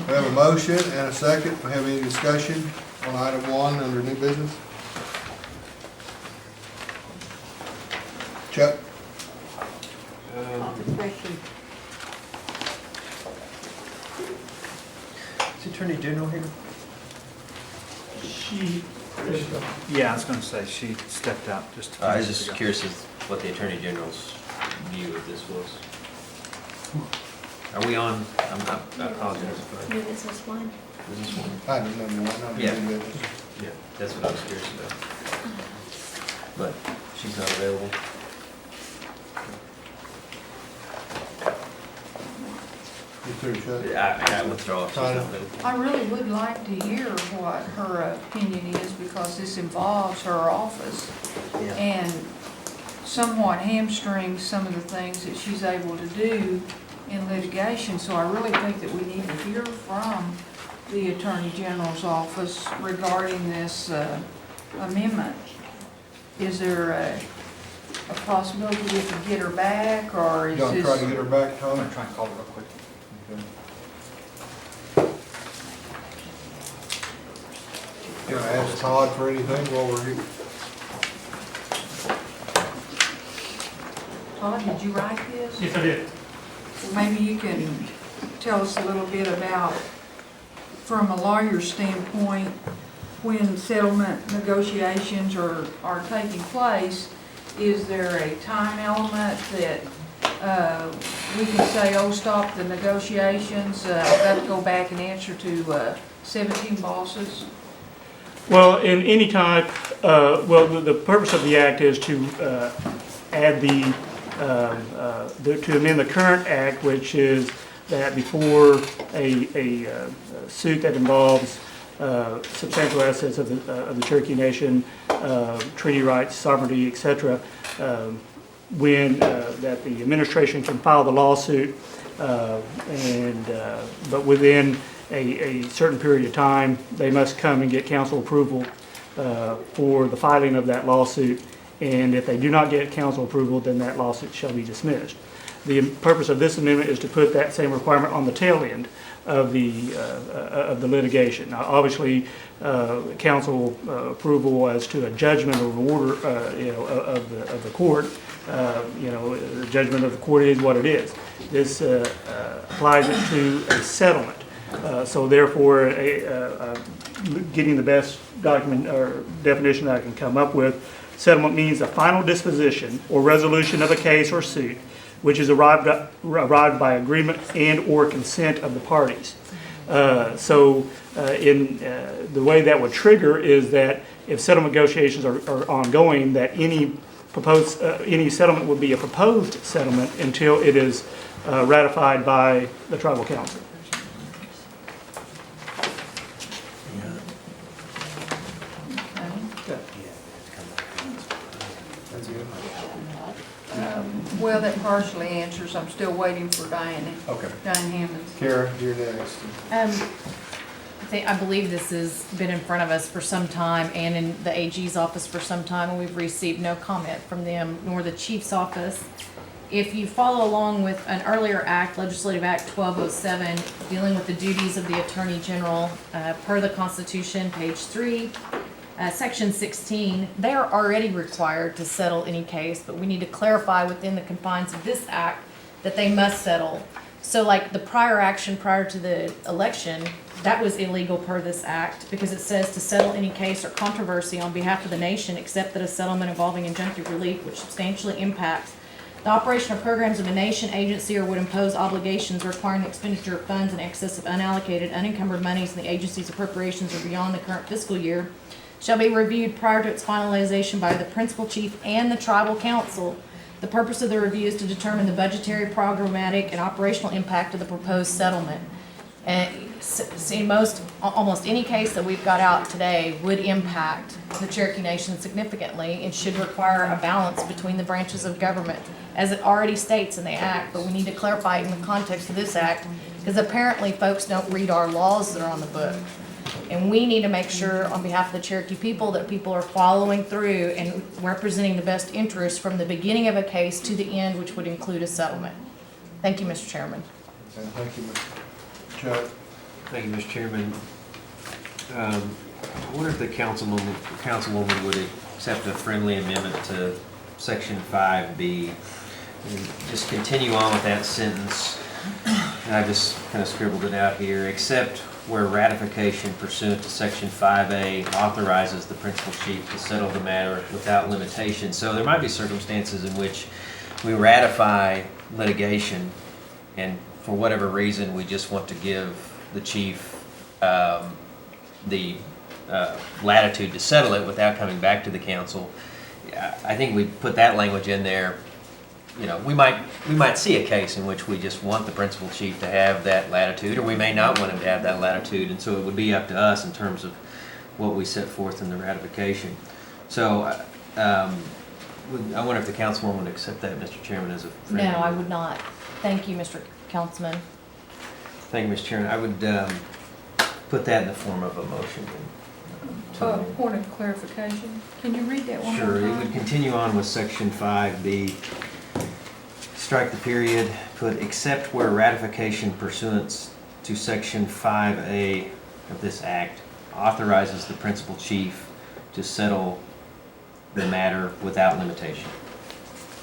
Speaker 1: We have a motion and a second. We have any discussion on item 1 under new business? Chuck?
Speaker 8: Question.
Speaker 5: Is the Attorney General here?
Speaker 16: Yeah, I was going to say, she stepped out just a few
Speaker 5: I was
Speaker 16: minutes
Speaker 5: just
Speaker 16: ago.
Speaker 5: curious as what the Attorney General's view of this was. Are we on, I apologize if
Speaker 4: New business one.
Speaker 5: I, is this one?
Speaker 1: Item number 1 under
Speaker 5: Yeah.
Speaker 1: new business.
Speaker 5: Yeah, that's what I was curious about. But she's not available.
Speaker 1: You through, Chuck?
Speaker 5: I withdraw if she's not
Speaker 1: Tyler?
Speaker 5: available.
Speaker 3: I really would like to hear what her opinion is, because this involves her office
Speaker 5: Yeah.
Speaker 3: and somewhat hamstrings some of the things that she's able to do in litigation. So I really think that we need to hear from the Attorney General's office regarding this amendment. Is there a possibility we could get her back, or is
Speaker 1: You gonna try to
Speaker 3: this?
Speaker 1: get her back,
Speaker 16: I'm
Speaker 1: Tom?
Speaker 16: going to try and call her real quick.
Speaker 1: You gonna ask Todd for anything while we're here?
Speaker 3: Todd, did you write this?
Speaker 15: Yes, I did.
Speaker 3: Maybe you can tell us a little bit about, from a lawyer's standpoint, when settlement negotiations are taking place, is there a time element that we can say, oh, stop the negotiations, I've got to go back and answer to 17 bosses?
Speaker 15: Well, in any type, the purpose of the act is to add to amend the current act, which is that before a suit that involves substantial assets of the Cherokee Nation, treaty rights, sovereignty, etc., that the administration can file the lawsuit, but within a certain period of time, they must come and get council approval for the filing of that lawsuit. And if they do not get council approval, then that lawsuit shall be dismissed. The purpose of this amendment is to put that same requirement on the tail end of the litigation. Now, obviously, council approval as to a judgment or order, of the court, the judgment of the court is what it is. This applies it to a settlement. So therefore, getting the best document or definition that I can come up with, settlement means a final disposition or resolution of a case or suit which is arrived by agreement and or consent of the parties. The way that would trigger is that if settlement negotiations are ongoing, that any settlement would be a proposed settlement until it is ratified by the tribal council.
Speaker 3: Well, that partially answers, I'm still waiting for Diane
Speaker 1: Okay.
Speaker 3: Hammonds.
Speaker 1: Kara, you're next.
Speaker 12: I believe this has been in front of us for some time and in the AG's office for some time, and we've received no comment from them, nor the chief's office. If you follow along with an earlier act, Legislative Act 1207, dealing with the duties of the Attorney General, per the Constitution, page 3, Section 16, they are already required to settle any case, but we need to clarify within the confines of this act that they must settle. So like the prior action prior to the election, that was illegal per this act because it says to settle any case or controversy on behalf of the nation except that a settlement involving injunctive relief which substantially impacts the operation or programs of a nation, agency, or would impose obligations requiring the expenditure of funds in excess of unallocated, unencumbered monies in the agency's appropriations or beyond the current fiscal year shall be reviewed prior to its finalization by the principal chief and the tribal council. The purpose of the review is to determine the budgetary, programmatic, and operational impact of the proposed settlement. And see, almost any case that we've got out today would impact the Cherokee Nation significantly and should require a balance between the branches of government, as it already states in the act, but we need to clarify it in the context of this act, because apparently folks don't read our laws that are on the book. And we need to make sure on behalf of the Cherokee people that people are following through and representing the best interests from the beginning of a case to the end, which would include a settlement. Thank you, Mr. Chairman.
Speaker 1: And thank you, Mr. Chuck.
Speaker 5: Thank you, Mr. Chairman. I wonder if the councilwoman would accept a friendly amendment to section 5B and just continue on with that sentence. And I just kind of scribbled it out here, except where ratification pursuant to section 5A authorizes the principal chief to settle the matter without limitation. So there might be circumstances in which we ratify litigation and for whatever reason we just want to give the chief the latitude to settle it without coming back to the council. I think we put that language in there. You know, we might see a case in which we just want the principal chief to have that latitude, or we may not want him to have that latitude, and so it would be up to us in terms of what we set forth in the ratification. So I wonder if the councilwoman would accept that, Mr. Chairman, as a friend.
Speaker 12: No, I would not. Thank you, Mr. Councilman.
Speaker 5: Thank you, Mr. Chairman. I would put that in the form of a motion.
Speaker 3: Point of clarification, can you read that one more
Speaker 5: Sure, it
Speaker 3: time?
Speaker 5: would continue on with section 5B. Strike the period, put except where ratification pursuant to section 5A of this act authorizes the principal chief to settle the matter without limitation.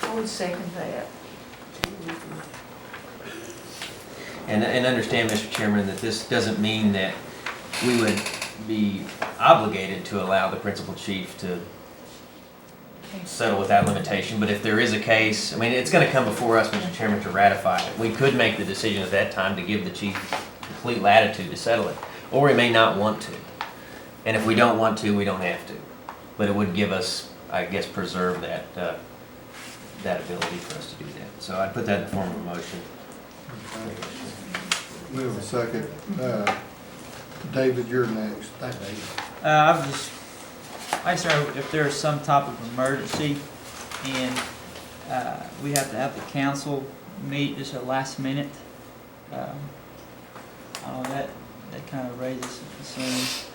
Speaker 3: I would second that.
Speaker 5: And understand, Mr. Chairman, that this doesn't mean that we would be obligated to allow the principal chief to settle without limitation, but if there is a case, I mean, it's going to come before us, Mr. Chairman, to ratify it. We could make the decision at that time to give the chief complete latitude to settle it, or we may not want to. And if we don't want to, we don't have to. But it would give us, I guess, preserve that that ability for us to do that. So I'd put that in the form of a motion.
Speaker 1: We have a second. David, you're next. Thank David.
Speaker 17: I just if there's some type of emergency and we have to have the council meet just at last minute, I don't know, that kind of raises some concerns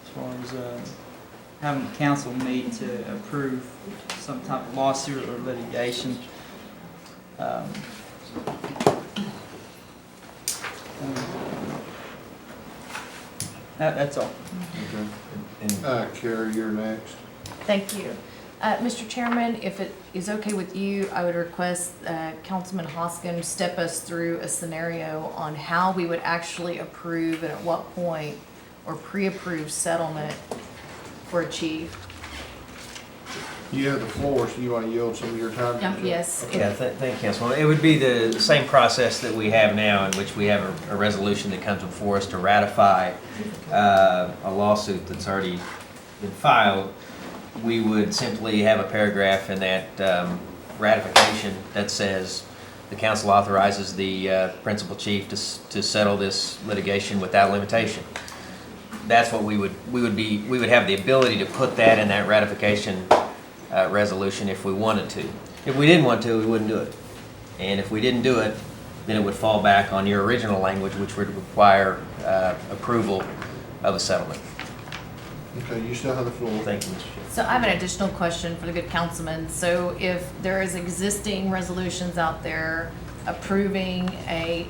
Speaker 17: as far as having the council meet to approve some type of lawsuit or litigation. That's all.
Speaker 1: Okay. Carrie, you're next.
Speaker 12: Thank you. Mr. Chairman, if it is okay with you, I would request Councilman Hoskin step us through a scenario on how we would actually approve and at what point or pre-approve settlement for a chief.
Speaker 1: You have the floor, so you want to yield some of your time?
Speaker 12: Yes.
Speaker 5: Yeah, thank you, Councilwoman. It would be the same process that we have now, in which we have a resolution that comes before us to ratify a lawsuit that's already been filed. We would simply have a paragraph in that ratification that says the council authorizes the principal chief to settle this litigation without limitation. That's what we would have the ability to put that in that ratification resolution if we wanted to. If we didn't want to, we wouldn't do it. And if we didn't do it, then it would fall back on your original language, which would require approval of a settlement.
Speaker 1: Okay, you still have the floor.
Speaker 5: Thank you, Mr. Chair.
Speaker 12: So I have an additional question for the good councilman. So if there is existing resolutions out there approving a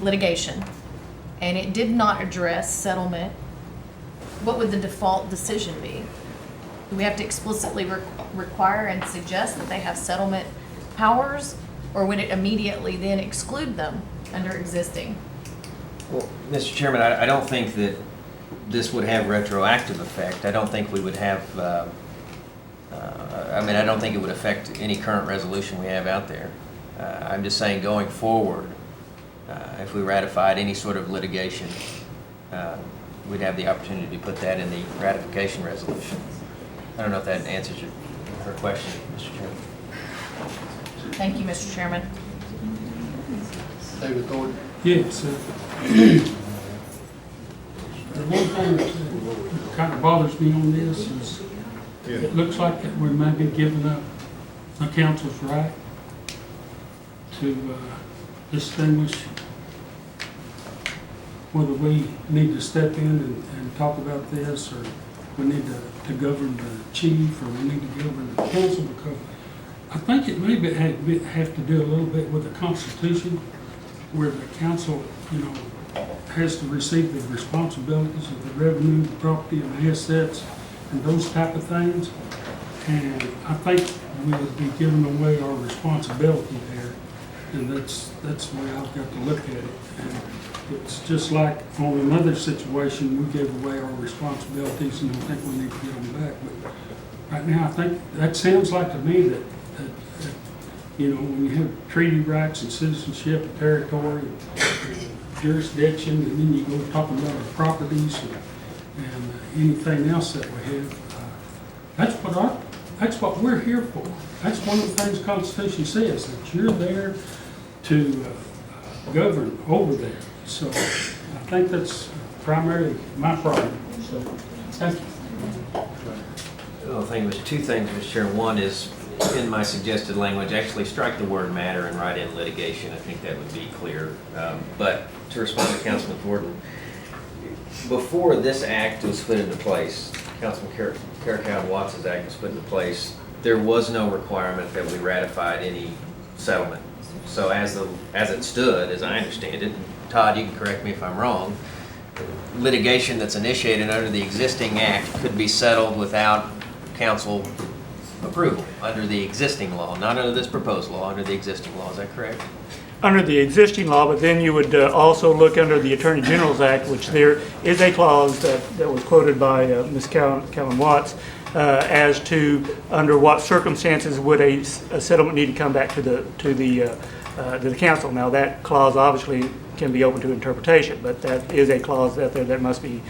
Speaker 12: litigation and it did not address settlement, what would the default decision be? Do we have to explicitly require and suggest that they have settlement powers, or would it immediately then exclude them under existing?
Speaker 5: Well, Mr. Chairman, I don't think that this would have retroactive effect. I don't think we would have, I don't think it would affect any current resolution we have out there. I'm just saying going forward, if we ratified any sort of litigation, we'd have the opportunity to put that in the ratification resolution. I don't know if that answers her question, Mr. Chairman.
Speaker 12: Thank you, Mr. Chairman.
Speaker 1: David Thornton?
Speaker 18: Yes. The one thing that kind of bothers me on this is it looks like that we may be giving up the council's right to distinguish whether we need to step in and talk about this, or we need to govern the chief, or we need to govern the council, because I think it may have to do a little bit with the Constitution, where the council, has to receive the responsibilities of the revenue, the property, and the assets, and those type of things. And I think we would be giving away our responsibility there, and that's the way I've got to look at it. And it's just like on another situation, we gave away our responsibilities, and I think we need to get them back. But right now, I think that sounds like to me that when you have treaty rights and citizenship and territory and jurisdiction, and then you go talking about our properties and anything else that we have, that's what we're here for. That's one of the things the Constitution says, that you're there to govern over there. So I think that's primarily my problem. So thank you.
Speaker 5: Well, I think there's two things, Mr. Chairman. One is, in my suggested language, actually strike the word matter and write in litigation. I think that would be clear. But to respond to Councilman Thornton, before this act was put into place, Councilman Cherokee Watts' act was put into place, there was no requirement that we ratified any settlement. So as it stood, as I understand it, Todd, you can correct me if I'm wrong, litigation that's initiated under the existing act could be settled without council approval under the existing law, not under this proposed law, under the existing law. Is that correct?
Speaker 15: Under the existing law, but then you would also look under the Attorney General's Act, which there is a clause that was quoted by Ms. Callan Watts as to under what circumstances would a settlement need to come back to the council. Now, that clause obviously can be open to interpretation, but that is a clause out there that must be.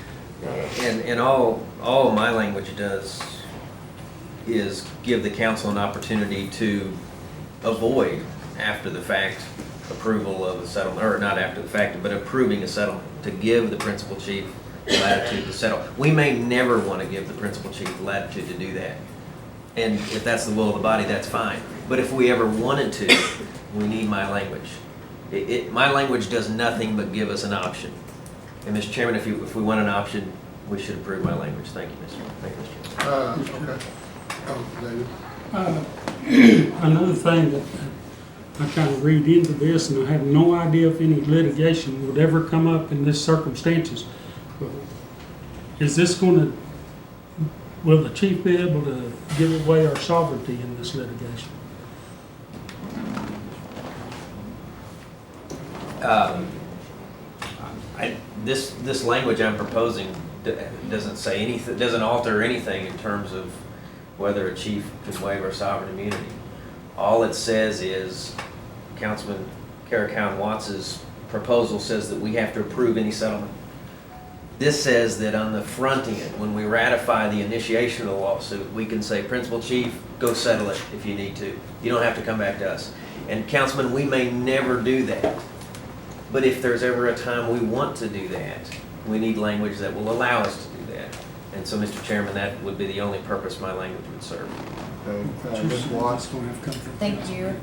Speaker 5: And all my language does is give the council an opportunity to avoid after the fact approval of a settlement, or not after the fact, but approving a settlement, to give the principal chief latitude to settle. We may never want to give the principal chief latitude to do that. And if that's the will of the body, that's fine. But if we ever wanted to, we need my language. My language does nothing but give us an option. And Mr. Chairman, if we want an option, we should approve my language. Thank you, Mr. Chairman.
Speaker 1: Okay. Oh, David.
Speaker 18: Another thing that I kind of read into this, and I have no idea if any litigation would ever come up in this circumstances, but is this will the chief be able to give away our sovereignty in this litigation?
Speaker 5: This language I'm proposing doesn't say anything, doesn't alter anything in terms of whether a chief can waive our sovereign immunity. All it says is, Councilman Cherokee Watts' proposal says that we have to approve any settlement. This says that on the front end, when we ratify the initiation of the lawsuit, we can say, Principal Chief, go settle it if you need to. You don't have to come back to us. And Councilman, we may never do that. But if there's ever a time we want to do that, we need language that will allow us to do that. And so, Mr. Chairman, that would be the only purpose my language would serve.
Speaker 1: Okay, Ms. Watts?
Speaker 12: Thank you.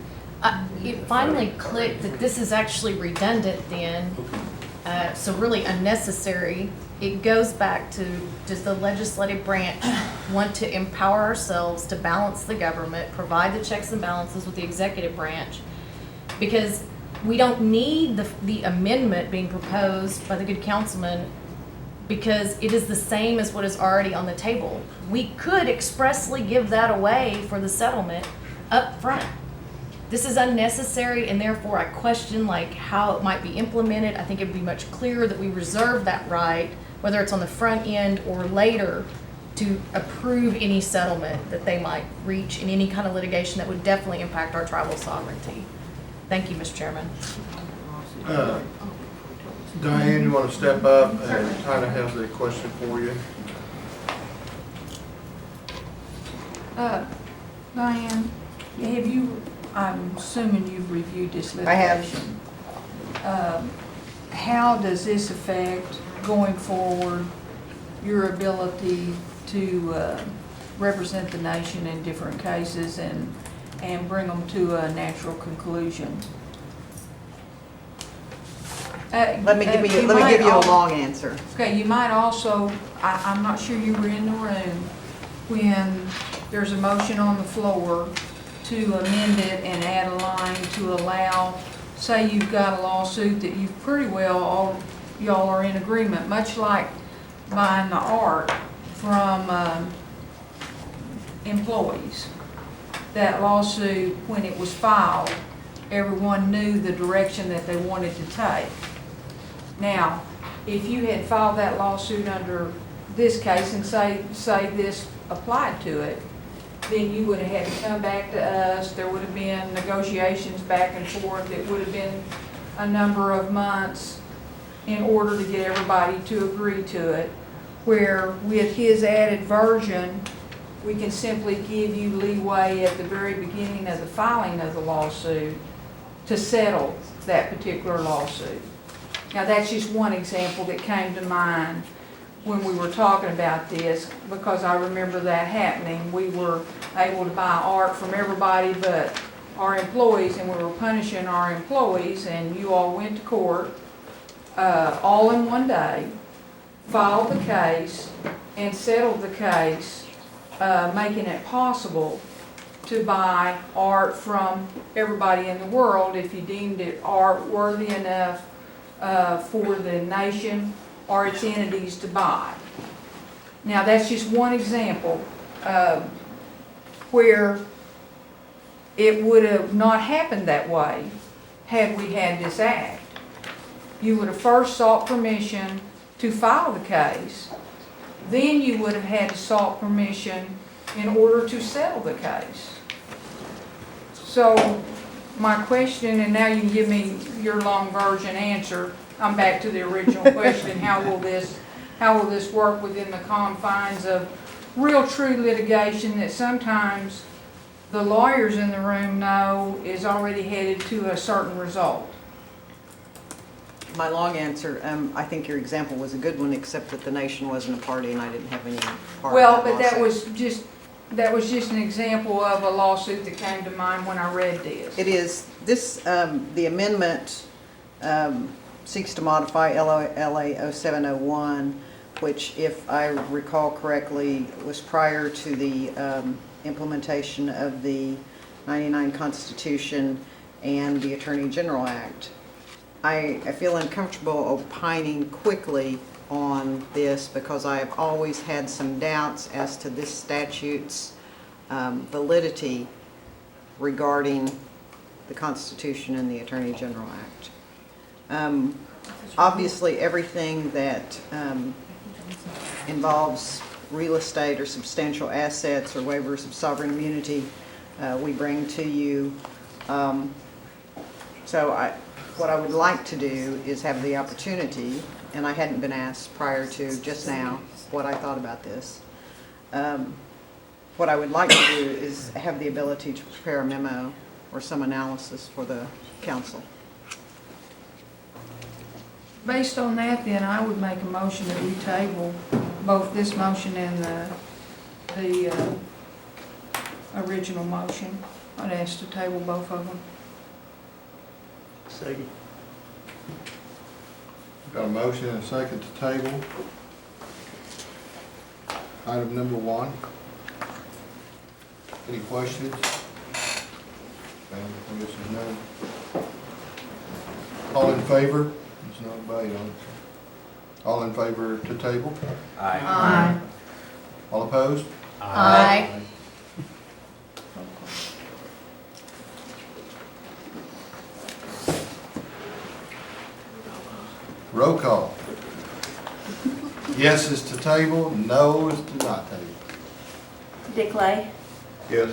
Speaker 12: It finally clicked that this is actually redundant then, so really unnecessary. It goes back to, does the legislative branch want to empower ourselves to balance the government, provide the checks and balances with the executive branch? Because we don't need the amendment being proposed by the good councilman, because it is the same as what is already on the table. We could expressly give that away for the settlement up front. This is unnecessary, and therefore I question like how it might be implemented. I think it would be much clearer that we reserve that right, whether it's on the front end or later, to approve any settlement that they might reach in any kind of litigation that would definitely impact our tribal sovereignty. Thank you, Mr. Chairman.
Speaker 1: Diane, you want to step up, and Tyler has a question for you.
Speaker 3: Diane, have you, I'm assuming you've reviewed this litigation.
Speaker 8: I have.
Speaker 3: How does this affect, going forward, your ability to represent the nation in different cases and bring them to a natural conclusion?
Speaker 8: Let me give you a long answer.
Speaker 3: Okay, you might also, I'm not sure you were in the room when there's a motion on the floor to amend it and add a line to allow, say you've got a lawsuit that you've pretty well, y'all are in agreement, much like buying the art from employees. That lawsuit, when it was filed, everyone knew the direction that they wanted to take. Now, if you had filed that lawsuit under this case and say this applied to it, then you would have had to come back to us. There would have been negotiations back and forth. It would have been a number of months in order to get everybody to agree to it. Where with his added version, we can simply give you leeway at the very beginning of the filing of the lawsuit to settle that particular lawsuit. Now, that's just one example that came to mind when we were talking about this, because I remember that happening. We were able to buy art from everybody but our employees, and we were punishing our employees, and you all went to court all in one day, filed the case, and settled the case, making it possible to buy art from everybody in the world if you deemed it art worthy enough for the nation or its entities to buy. Now, that's just one example where it would have not happened that way had we had this act. You would have first sought permission to file the case, then you would have had to sought permission in order to settle the case. So my question, and now you can give me your long version answer, I'm back to the original question, how will this work within the confines of real true litigation that sometimes the lawyers in the room know is already headed to a certain result?
Speaker 8: My long answer, I think your example was a good one, except that the nation wasn't a party and I didn't have any part
Speaker 3: Well,
Speaker 8: of that
Speaker 3: but
Speaker 8: lawsuit.
Speaker 3: that was just an example of a lawsuit that came to mind when I read this.
Speaker 8: It is, the amendment seeks to modify LA 0701, which, if I recall correctly, was prior to the implementation of the 99 Constitution and the Attorney General Act. I feel uncomfortable opining quickly on this because I have always had some doubts as to this statute's validity regarding the Constitution and the Attorney General Act. Obviously, everything that involves real estate or substantial assets or waivers of sovereign immunity we bring to you. What I would like to do is have the opportunity, and I hadn't been asked prior to just now what I thought about this. What I would like to do is have the ability to prepare a memo or some analysis for the council.
Speaker 3: Based on that, then, I would make a motion that we table both this motion and the original motion. I'd ask to table both of them.
Speaker 15: Second.
Speaker 1: Got a motion and a second to table. Item number 1. Any questions? I guess there's none. All in favor? There's no debate on it. All in favor to table?
Speaker 12: Aye.
Speaker 1: All opposed?
Speaker 12: Aye.
Speaker 1: Roll call. Yes is to table, no is to not table.
Speaker 4: Dick Lay,
Speaker 10: Yes.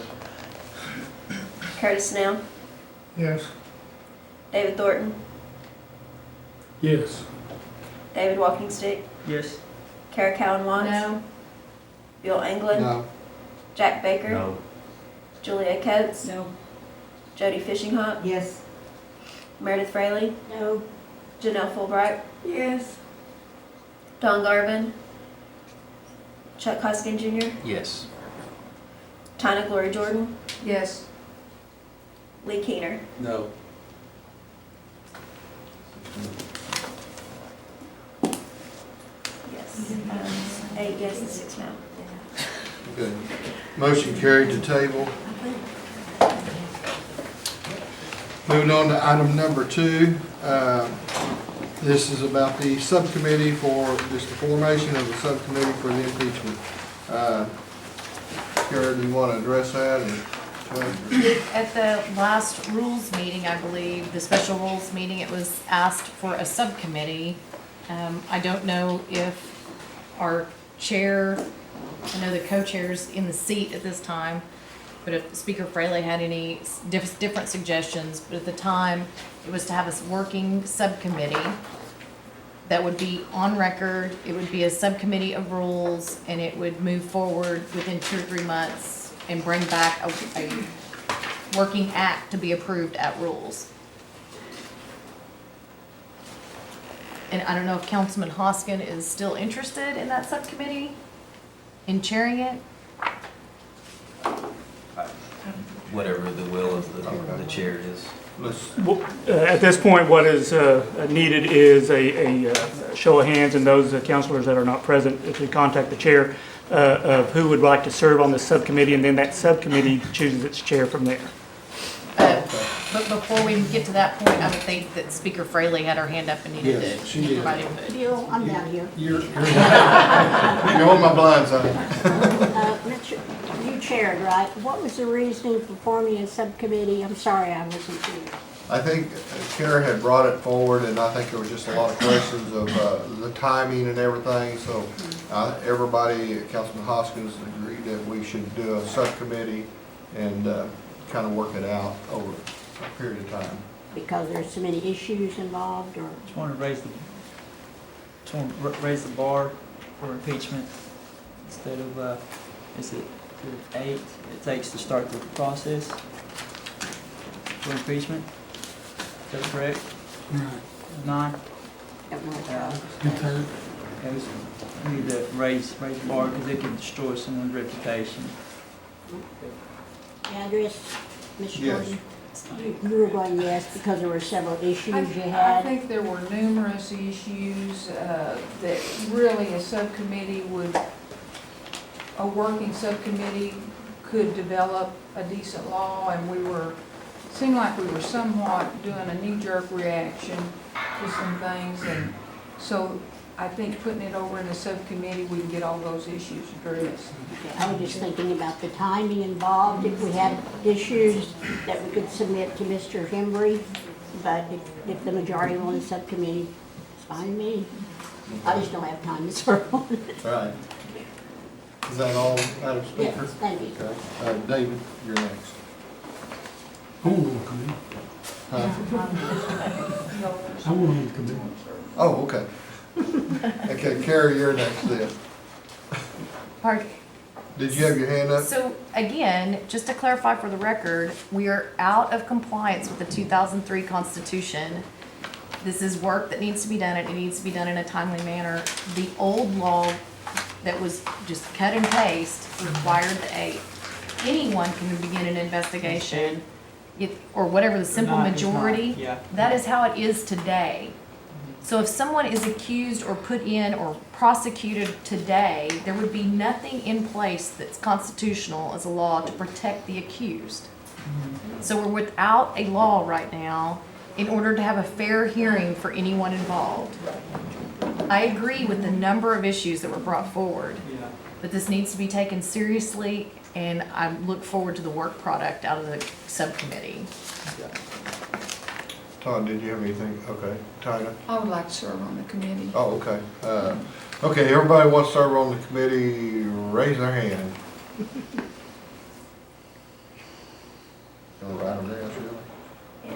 Speaker 4: Curtis Snell,
Speaker 18: Yes.
Speaker 4: David Thornton,
Speaker 18: Yes.
Speaker 4: David Walking Stick,
Speaker 17: Yes.
Speaker 4: Kara Cowan Watts.
Speaker 3: No.
Speaker 4: Bill England.
Speaker 1: No.
Speaker 4: Jack Baker.
Speaker 6: No.
Speaker 4: Julia Coates.
Speaker 3: No.
Speaker 4: Jody Fishinghawk.
Speaker 11: Yes.
Speaker 4: Meredith Fraley.
Speaker 9: No.
Speaker 4: Janelle Fulbright.
Speaker 3: Yes.
Speaker 4: Don Garvin. Chuck Hoskin Jr.
Speaker 5: Yes.
Speaker 4: Tina Glory Jordan.
Speaker 3: Yes.
Speaker 4: Lee Keener.
Speaker 2: No.
Speaker 4: Yes. 8 yes and 6 no.
Speaker 1: Good. Motion carried to table. Moving on to item number 2. This is about the subcommittee for, just the formation of the subcommittee for the impeachment. Kara, do you want to address that?
Speaker 12: At the last rules meeting, I believe, the special rules meeting, it was asked for a subcommittee. I don't know if our chair, I know the co-chair's in the seat at this time, but if Speaker Fraley had any different suggestions, but at the time, it was to have a working subcommittee that would be on record. It would be a subcommittee of rules, and it would move forward within 2 or 3 months and bring back a working act to be approved at rules. And I don't know if Councilman Hoskin is still interested in that subcommittee, in chairing it.
Speaker 5: Whatever the will of the chair is.
Speaker 15: Well, at this point, what is needed is a show of hands, and those councilors that are not present, if we contact the chair of who would like to serve on the subcommittee, and then that subcommittee chooses its chair from there.
Speaker 12: But before we get to that point, I would think that Speaker Fraley had her hand up and needed
Speaker 1: Yes, she
Speaker 12: to
Speaker 1: did.
Speaker 12: provide input.
Speaker 13: Bill, I'm down here.
Speaker 1: You're on my blind side.
Speaker 13: You chaired, right? What was the reasoning for forming a subcommittee? I'm sorry, I wasn't here.
Speaker 1: I think Kara had brought it forward, and I think there was just a lot of questions of the timing and everything, so everybody, Councilman Hoskins, agreed that we should do a subcommittee and kind of work it out over a period of time.
Speaker 13: Because there's so many issues involved, or?
Speaker 17: Just want to raise the bar for impeachment instead of, is it 8 it takes to start the process for impeachment? Is that correct?
Speaker 18: Right.
Speaker 17: 9?
Speaker 18: Okay.
Speaker 17: Okay, so we need to raise the bar because it can destroy someone's reputation.
Speaker 13: Address, Ms.
Speaker 1: Yes.
Speaker 13: Jordan? You were going yes because there were several issues you
Speaker 3: I
Speaker 13: had.
Speaker 3: think there were numerous issues that really a working subcommittee could develop a decent law, and seemed like we were somewhat doing a knee-jerk reaction to some things, and so I think putting it over in the subcommittee, we can get all those issues addressed.
Speaker 13: Okay, I was just thinking about the timing involved, if we had issues that we could submit to Mr. Hembry, but if the majority on the subcommittee, it's fine with me. I just don't have time to serve on it.
Speaker 1: Right. Is that all, Madam Speaker?
Speaker 13: Yes, thank you.
Speaker 1: Okay. David, you're next.
Speaker 18: I want to come in. I want to come in.
Speaker 1: Oh, okay. Okay, Carrie, you're next then.
Speaker 12: Pardon?
Speaker 1: Did you have your hand up?
Speaker 12: So again, just to clarify for the record, we are out of compliance with the 2003 Constitution. This is work that needs to be done, and it needs to be done in a timely manner. The old law that was just cut and paste required the 8. Anyone can begin an investigation, or whatever the simple
Speaker 17: Not, it's not,
Speaker 12: majority.
Speaker 17: yeah.
Speaker 12: That is how it is today. So if someone is accused or put in or prosecuted today, there would be nothing in place that's constitutional as a law to protect the accused. So we're without a law right now in order to have a fair hearing for anyone involved. I agree with the number of issues that were brought forward, but this needs to be taken seriously, and I look forward to the work product out of the subcommittee.
Speaker 1: Todd, did you have anything? Okay. Tina?
Speaker 3: I would like to serve on the committee.
Speaker 1: Oh, okay. Okay, everybody wants to serve on the committee, raise their hand. Gonna write them down, Shirley?
Speaker 4: Yeah.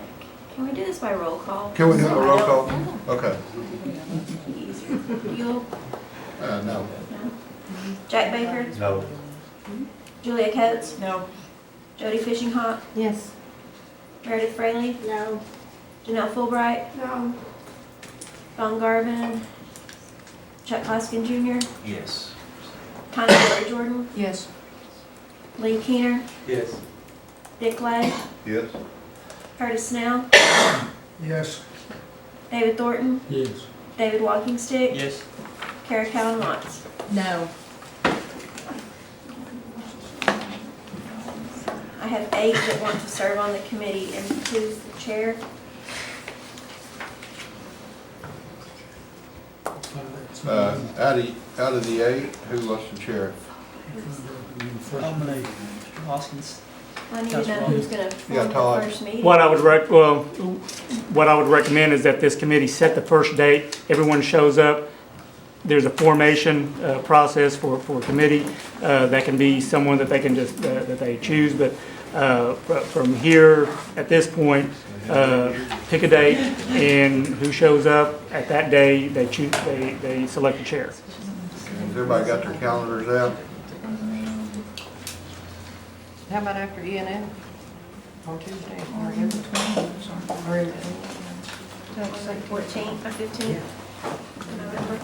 Speaker 4: Can we do this by roll call?
Speaker 1: Can we do a roll call? Okay.
Speaker 4: Buell?
Speaker 1: No.
Speaker 4: No. Jack Baker?
Speaker 6: No.
Speaker 4: Julia Coates?
Speaker 8: No.
Speaker 4: Jody Fishing Hawk?
Speaker 13: Yes.
Speaker 4: Meredith Fraley?
Speaker 13: No.
Speaker 4: Janelle Fulbright?
Speaker 9: No.
Speaker 4: Don Garvin? Chuck Hoskin Jr.?
Speaker 5: Yes.
Speaker 4: Tanya Porter Jordan?
Speaker 3: Yes.
Speaker 4: Lee Keener?
Speaker 2: Yes.
Speaker 4: Dick Lay?
Speaker 1: Yes.
Speaker 4: Curtis Snell?
Speaker 18: Yes.
Speaker 4: David Thornton?
Speaker 18: Yes.
Speaker 4: David Walking Stick?
Speaker 17: Yes.
Speaker 4: Kara Cowan Watts?
Speaker 12: No.
Speaker 4: I have 8 that want to serve on the committee, and who's the chair?
Speaker 1: Out of the 8, who wants to chair?
Speaker 17: Nominate Hoskins.
Speaker 4: I need to know who's gonna
Speaker 1: Yeah,
Speaker 4: form
Speaker 1: Todd.
Speaker 4: the first meeting.
Speaker 15: What I would what I would recommend is that this committee set the first date, everyone shows up. There's a formation process for a committee. That can be someone that they can just, that they choose, but from here, at this point, pick a date, and who shows up at that day, they choose, they select a chair.
Speaker 1: Has everybody got their calendars out?
Speaker 8: How about after E&M on Tuesday? Or in between? Or in between?
Speaker 4: So it's like 14th or 15th of November.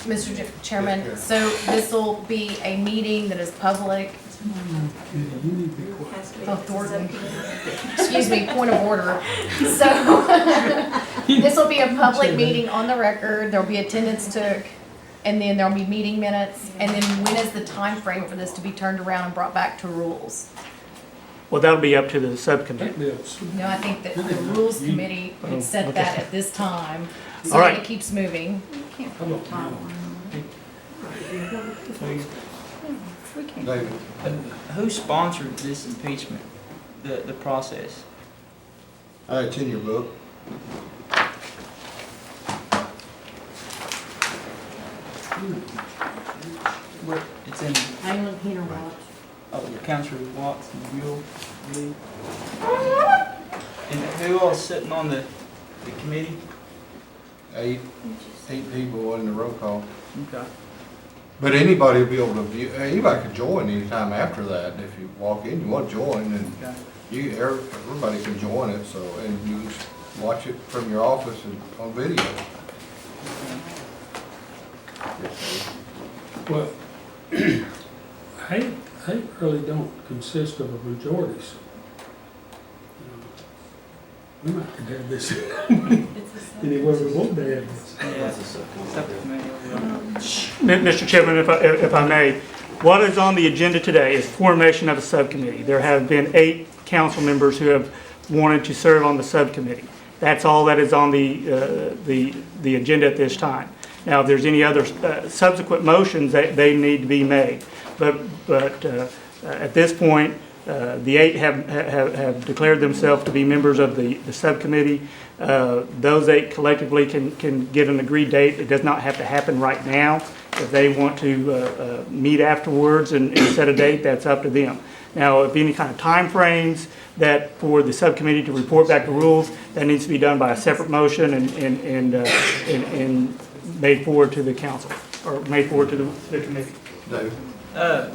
Speaker 12: Mr. Chairman, so this will be a meeting that is public.
Speaker 4: Has to be.
Speaker 12: Oh, Thornton. Excuse me, point of order. So, this will be a public meeting on the record, there'll be attendance took, and then there'll be meeting minutes, and then when is the time frame for this to be turned around and brought back to rules?
Speaker 15: Well, that'll be up to the subcommittee.
Speaker 12: No, I think that the rules committee would set that at this time, so
Speaker 15: All right.
Speaker 12: that it keeps moving.
Speaker 1: David?
Speaker 17: Who sponsored this impeachment, the process?
Speaker 1: It's in your book.
Speaker 17: Where, it's in,
Speaker 13: Aylan Peter Watts.
Speaker 17: oh, Councilor Watts and Buell, Lee. And who else sitting on the committee?
Speaker 1: 8 people in the roll call.
Speaker 17: Okay.
Speaker 1: But anybody will be able to view, anybody can join anytime after that. If you walk in, you want to join, and
Speaker 17: Okay.
Speaker 1: everybody can join it, so, and you just watch it from your office and on video.
Speaker 18: Well, hate really don't consist of a majority. So, we might could have this anywhere we want to have this.
Speaker 17: Yeah, it's a subcommittee.
Speaker 15: Mr. Chairman, if I may, what is on the agenda today is formation of a subcommittee. There have been 8 council members who have wanted to serve on the subcommittee. That's all that is on the agenda at this time. Now, if there's any other subsequent motions, they need to be made. But at this point, the 8 have declared themselves to be members of the subcommittee. Those 8 collectively can get an agreed date. It does not have to happen right now. If they want to meet afterwards and set a date, that's up to them. Now, if any kind of time frames that for the subcommittee to report back the rules, that needs to be done by a separate motion and made forward to the council, or made forward to the committee.
Speaker 1: David?
Speaker 17: I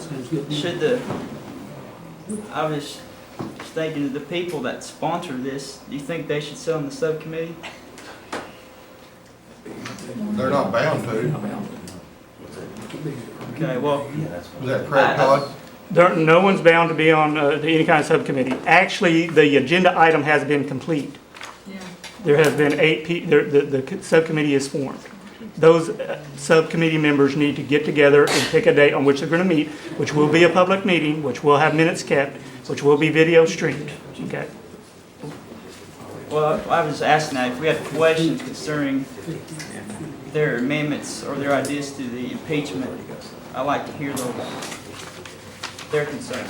Speaker 17: was thinking of the people that sponsor this, do you think they should sit on the subcommittee?
Speaker 1: They're not bound to.
Speaker 17: Okay, well,
Speaker 1: Is that correct, Todd?
Speaker 15: No one's bound to be on any kind of subcommittee. Actually, the agenda item has been complete. There has been 8 the subcommittee is formed. Those subcommittee members need to get together and pick a date on which they're going to meet, which will be a public meeting, which will have minutes kept, which will be video streamed. Okay.
Speaker 17: well, I was asking that if we had questions concerning their amendments or their ideas to the impeachment, I'd like to hear those, their concerns,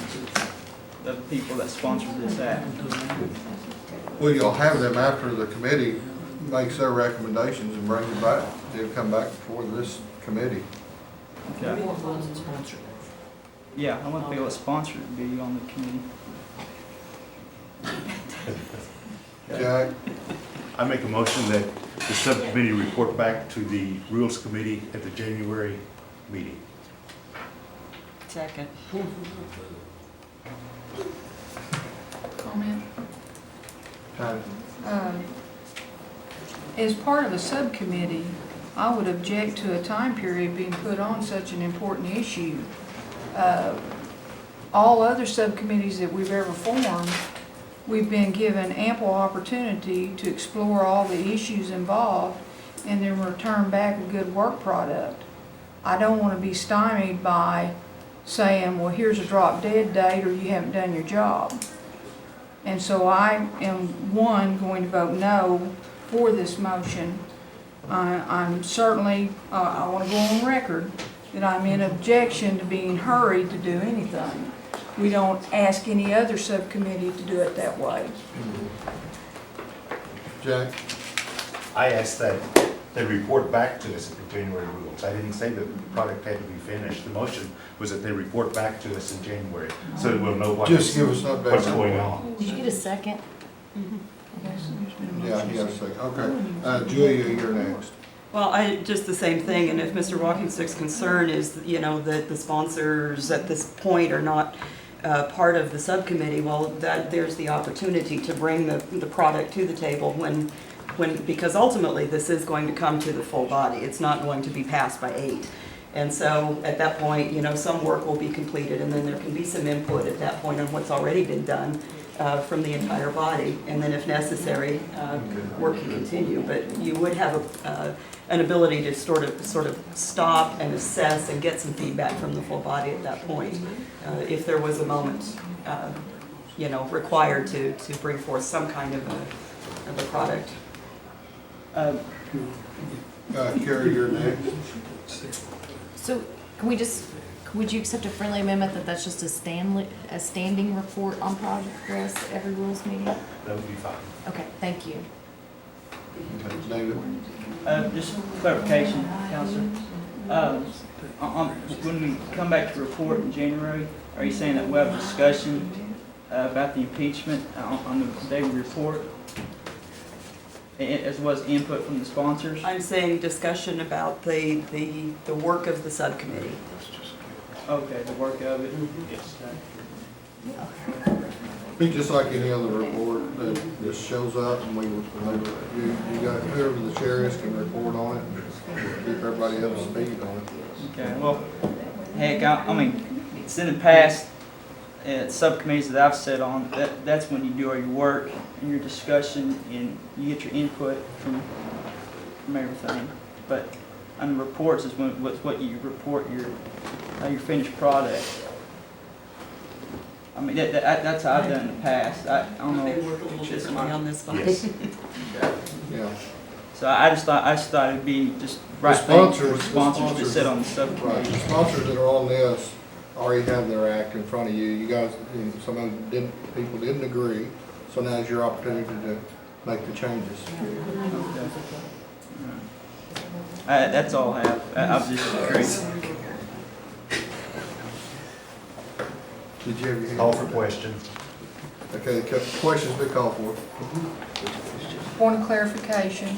Speaker 17: the people that sponsored this act.
Speaker 1: Well, you'll have them after the committee makes their recommendations and brings it back. They'll come back before this committee.
Speaker 17: Okay. Yeah, I want people that sponsor it to be on the committee.
Speaker 1: Jack?
Speaker 6: I make a motion that the subcommittee report back to the Rules Committee at the January meeting.
Speaker 17: Second.
Speaker 3: Comment?
Speaker 1: Todd?
Speaker 3: As part of a subcommittee, I would object to a time period being put on such an important issue. All other subcommittees that we've ever formed, we've been given ample opportunity to explore all the issues involved and then return back a good work product. I don't want to be stymied by saying, well, here's a drop dead date or you haven't done your job. And so I am, going to vote no for this motion. I'm certainly, I want to go on record that I'm in objection to being hurried to do anything. We don't ask any other subcommittee to do it that way.
Speaker 1: Jack?
Speaker 6: I asked that they report back to us at the January Rules. I didn't say that the product had to be finished. The motion was that they report back to us in January, so that we'll know
Speaker 1: Just give us an update.
Speaker 6: what's going on.
Speaker 12: Did you get a second?
Speaker 1: Yeah, he has a second. Okay. Julia, you're next.
Speaker 19: Well, just the same thing, and if Mr. Walkingstick's concern is, that the sponsors at this point are not part of the subcommittee, well, there's the opportunity to bring the product to the table because ultimately this is going to come to the full body. It's not going to be passed by 8. And so at that point, some work will be completed, and then there can be some input at that point on what's already been done from the entire body. And then if necessary, work can continue. But you would have an ability to sort of stop and assess and get some feedback from the full body at that point, if there was a moment, required to bring forth some kind of a product.
Speaker 1: Carrie, you're next.
Speaker 12: So would you accept a friendly amendment that that's just a standing report on progress every rules meeting?
Speaker 6: That would be fine.
Speaker 12: Okay, thank you.
Speaker 1: Okay, David?
Speaker 17: Just clarification, Counselor. When we come back to report in January, are you saying that we'll have a discussion about the impeachment on the day we report, as well as input from the sponsors?
Speaker 19: I'm saying discussion about the work of the subcommittee.
Speaker 17: Okay, the work of it.
Speaker 1: Be just like any other report that just shows up and you got whoever the chair is can report on it and keep everybody up to speed on it.
Speaker 17: Okay, well, heck, I mean, it's in the past, subcommittees that I've sat on, that's when you do all your work and your discussion and you get your input from everything. But on the reports is what you report your finished product. I mean, that's how I've done in the past. I don't know.
Speaker 19: They work a little differently on this one.
Speaker 6: Yes.
Speaker 1: Yeah.
Speaker 17: So I just thought it'd be just right thing for sponsors to sit on the subcommittee.
Speaker 1: Right, the sponsors that are on this already have their act in front of you. You guys, some of them people didn't agree, so now's your opportunity to make the changes.
Speaker 17: That's all I have. I'm just curious.
Speaker 1: Did you have your hand?
Speaker 6: Call for question.
Speaker 1: Okay, the questions been called for.
Speaker 3: Point of clarification,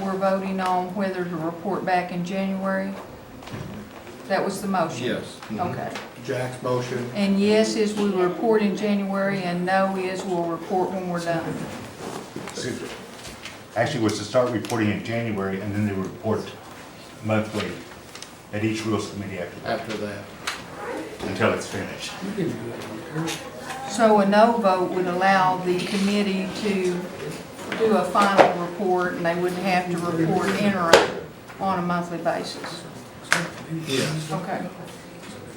Speaker 3: we're voting on whether to report back in January? That was the motion?
Speaker 1: Yes.
Speaker 3: Okay.
Speaker 1: Jack's motion.
Speaker 3: And yes is we report in January, and no is we'll report when we're done.
Speaker 6: actually was to start reporting in January, and then they would report monthly at each rules committee after that, until it's finished.
Speaker 3: So a no vote would allow the committee to do a final report, and they wouldn't have to report interim on a monthly basis?
Speaker 1: Yes.
Speaker 3: Okay.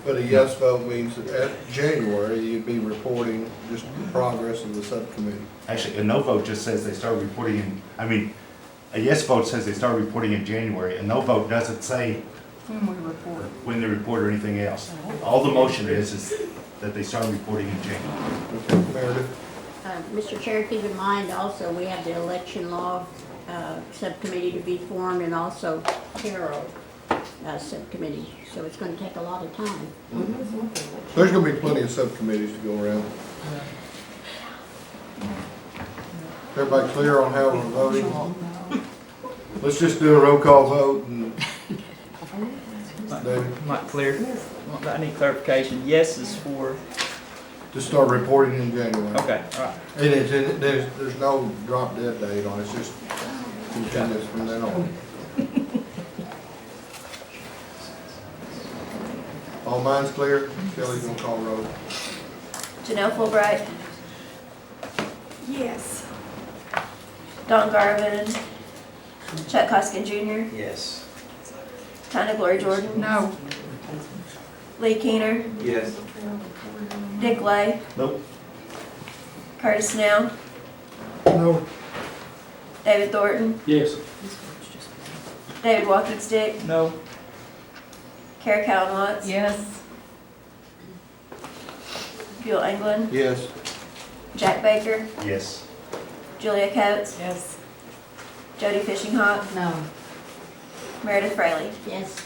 Speaker 1: But a yes vote means that at January, you'd be reporting just the progress of the subcommittee.
Speaker 6: Actually, a no vote just says they start reporting a yes vote says they start reporting in January. A no vote doesn't say
Speaker 3: When we report.
Speaker 6: when they report or anything else. All the motion is that they start reporting in January.
Speaker 1: Okay, Meredith?
Speaker 13: Mr. Chair, keep in mind also, we have the election law subcommittee to be formed and also payroll subcommittee, so it's going to take a lot of time.
Speaker 1: There's gonna be plenty of subcommittees to go around. Everybody clear on how we're voting? Let's just do a roll call vote and then
Speaker 17: Not clear. I need clarification. Yes is for,
Speaker 1: just start reporting in January.
Speaker 17: okay, all right.
Speaker 1: And there's no drop dead date on it, it's just continuous from then on. All minds clear? Kelly's gonna call roll.
Speaker 4: Janelle Fulbright,
Speaker 9: Yes.
Speaker 4: Don Garvin, Chuck Hoskin Jr.,
Speaker 5: Yes.
Speaker 4: Tanya Glory Jordan,
Speaker 3: No.
Speaker 4: Lee Keener,
Speaker 5: Yes.
Speaker 4: Dick Lay,
Speaker 6: Nope.
Speaker 4: Curtis Snell,
Speaker 18: No.
Speaker 4: David Thornton,
Speaker 18: Yes.
Speaker 4: David Walking Stick,
Speaker 17: No.
Speaker 4: Kara Callan Watts,
Speaker 3: Yes.
Speaker 4: Buell England,
Speaker 1: Yes.
Speaker 4: Jack Baker,
Speaker 6: Yes.
Speaker 4: Julia Coates,
Speaker 12: Yes.
Speaker 4: Jody Fishing Hawk,
Speaker 13: No.
Speaker 4: Meredith Fraley.
Speaker 13: Yes.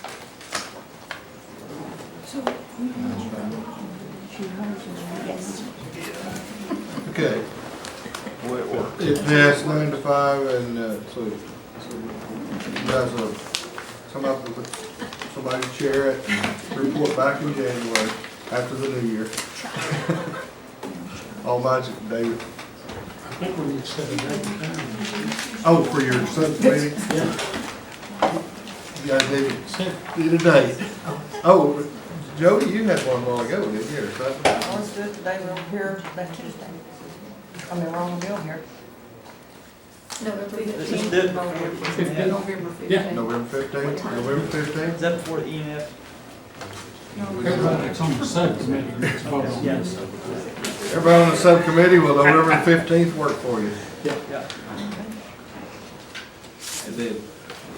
Speaker 4: Yes.
Speaker 1: Okay. It passed 9 to 5 and, so, you guys will come up with somebody to chair it and report back in January after the new year. All minds, David.
Speaker 18: I think we need to set a date and time.
Speaker 1: Oh, for your subcommittee?
Speaker 18: Yeah.
Speaker 1: You guys need a date. Oh, Jody, you had one while ago, didn't you, or something?
Speaker 8: Let's do it today, we're here that Tuesday. I mean, we're on the bill here.
Speaker 4: November
Speaker 17: Let's
Speaker 4: 15th.
Speaker 17: do it.
Speaker 3: November 15th.
Speaker 18: Yeah.
Speaker 1: November 15th, November 15th?
Speaker 17: Is that before the ENF?
Speaker 18: Everybody that's on the subcommittee, it's vote on
Speaker 17: Yes.
Speaker 18: this.
Speaker 1: Everybody on the subcommittee, will November 15th work for you?
Speaker 17: Yeah.
Speaker 1: And then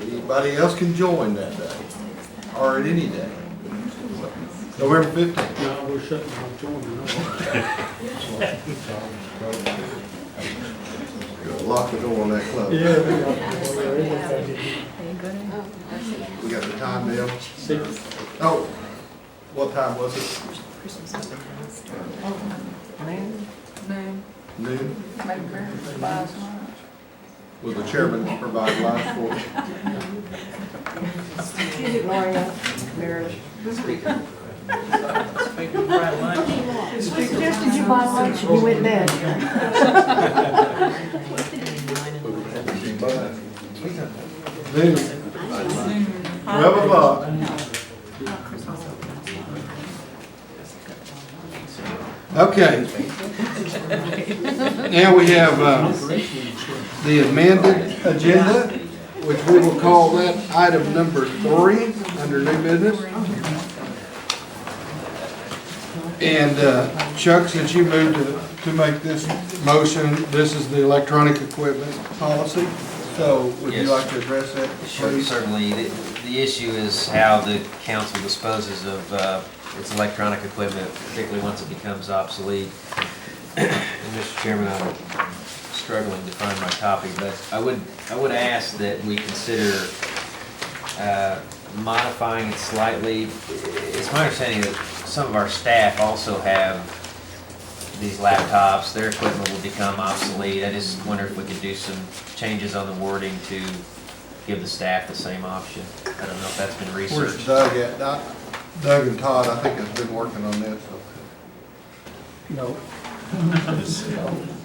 Speaker 1: anybody else can join that day, or at any day. November 15th.
Speaker 18: No, we're shutting off joining.
Speaker 1: Lock the door on that club.
Speaker 18: Yeah.
Speaker 1: We got the time now.
Speaker 18: 6.
Speaker 1: Oh, what time was it?
Speaker 3: Noon.
Speaker 1: Noon?
Speaker 3: Maybe Meredith buys lunch.
Speaker 1: Will the chairman provide lunch for us?
Speaker 8: Gloria, Meredith.
Speaker 17: Speaking of fried lunch.
Speaker 8: Suggested you buy lunch and you went bed.
Speaker 1: Noon. 12 o'clock. Okay. Now we have the amended agenda, which we will call that item number 3 under new business. And Chuck, since you moved to make this motion, this is the electronic equipment policy. So would you
Speaker 5: Yes.
Speaker 1: like to address that,
Speaker 5: Sure,
Speaker 1: please?
Speaker 5: certainly. The issue is how the council disposes of its electronic equipment, particularly once it becomes obsolete. And Mr. Chairman, I'm struggling to find my copy, but I would ask that we consider modifying it slightly. It's my understanding that some of our staff also have these laptops. Their equipment will become obsolete. I just wonder if we could do some changes on the wording to give the staff the same option. I don't know if that's been
Speaker 1: Where's
Speaker 5: researched.
Speaker 1: Doug at? Doug and Todd, I think, has been working on this.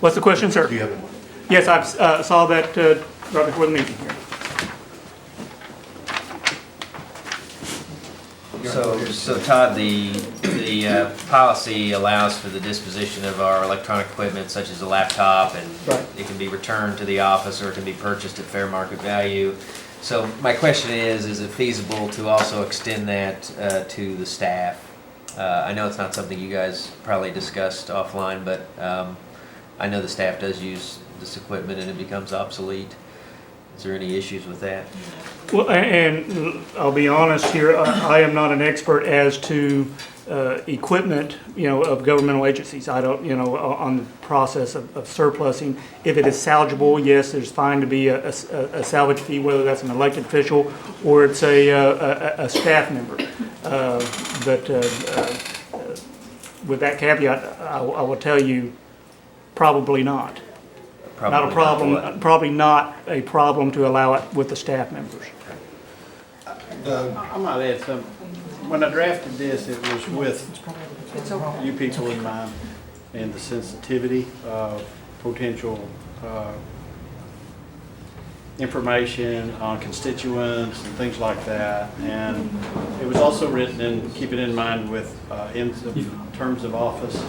Speaker 15: What's the question, sir?
Speaker 6: Do you have
Speaker 15: Yes, I saw that right before the meeting here.
Speaker 5: So Todd, the policy allows for the disposition of our electronic equipment such as a laptop, and
Speaker 15: Right.
Speaker 5: it can be returned to the office or it can be purchased at fair market value. So my question is it feasible to also extend that to the staff? I know it's not something you guys probably discussed offline, but I know the staff does use this equipment and it becomes obsolete. Is there any issues with that?
Speaker 15: Well, and I'll be honest here, I am not an expert as to equipment, of governmental agencies. I don't, on the process of surplusing. If it is salvageable, yes, there's fine to be a salvage fee, whether that's an elected official or it's a staff member. But with that caveat, I will tell you, probably not. Not a problem, probably not a problem to allow it with the staff members.
Speaker 20: I might add something. When I drafted this, it was with you people in mind and the sensitivity of potential information on constituents and things like that. And it was also written in keeping in mind with in terms of office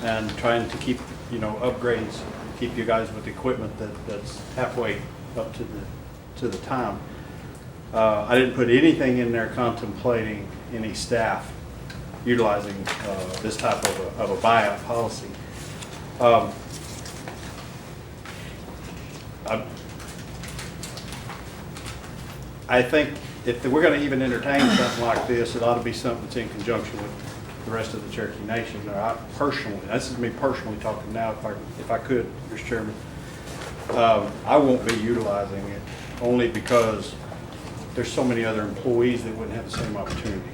Speaker 20: and trying to keep, upgrades, keep you guys with equipment that's halfway up to the time. I didn't put anything in there contemplating any staff utilizing this type of a buyout policy. I think if we're going to even entertain something like this, it ought to be something that's in conjunction with the rest of the Cherokee Nation. I personally, this is me personally talking now, if I could, Mr. Chairman, I won't be utilizing it only because there's so many other employees that wouldn't have the same opportunity.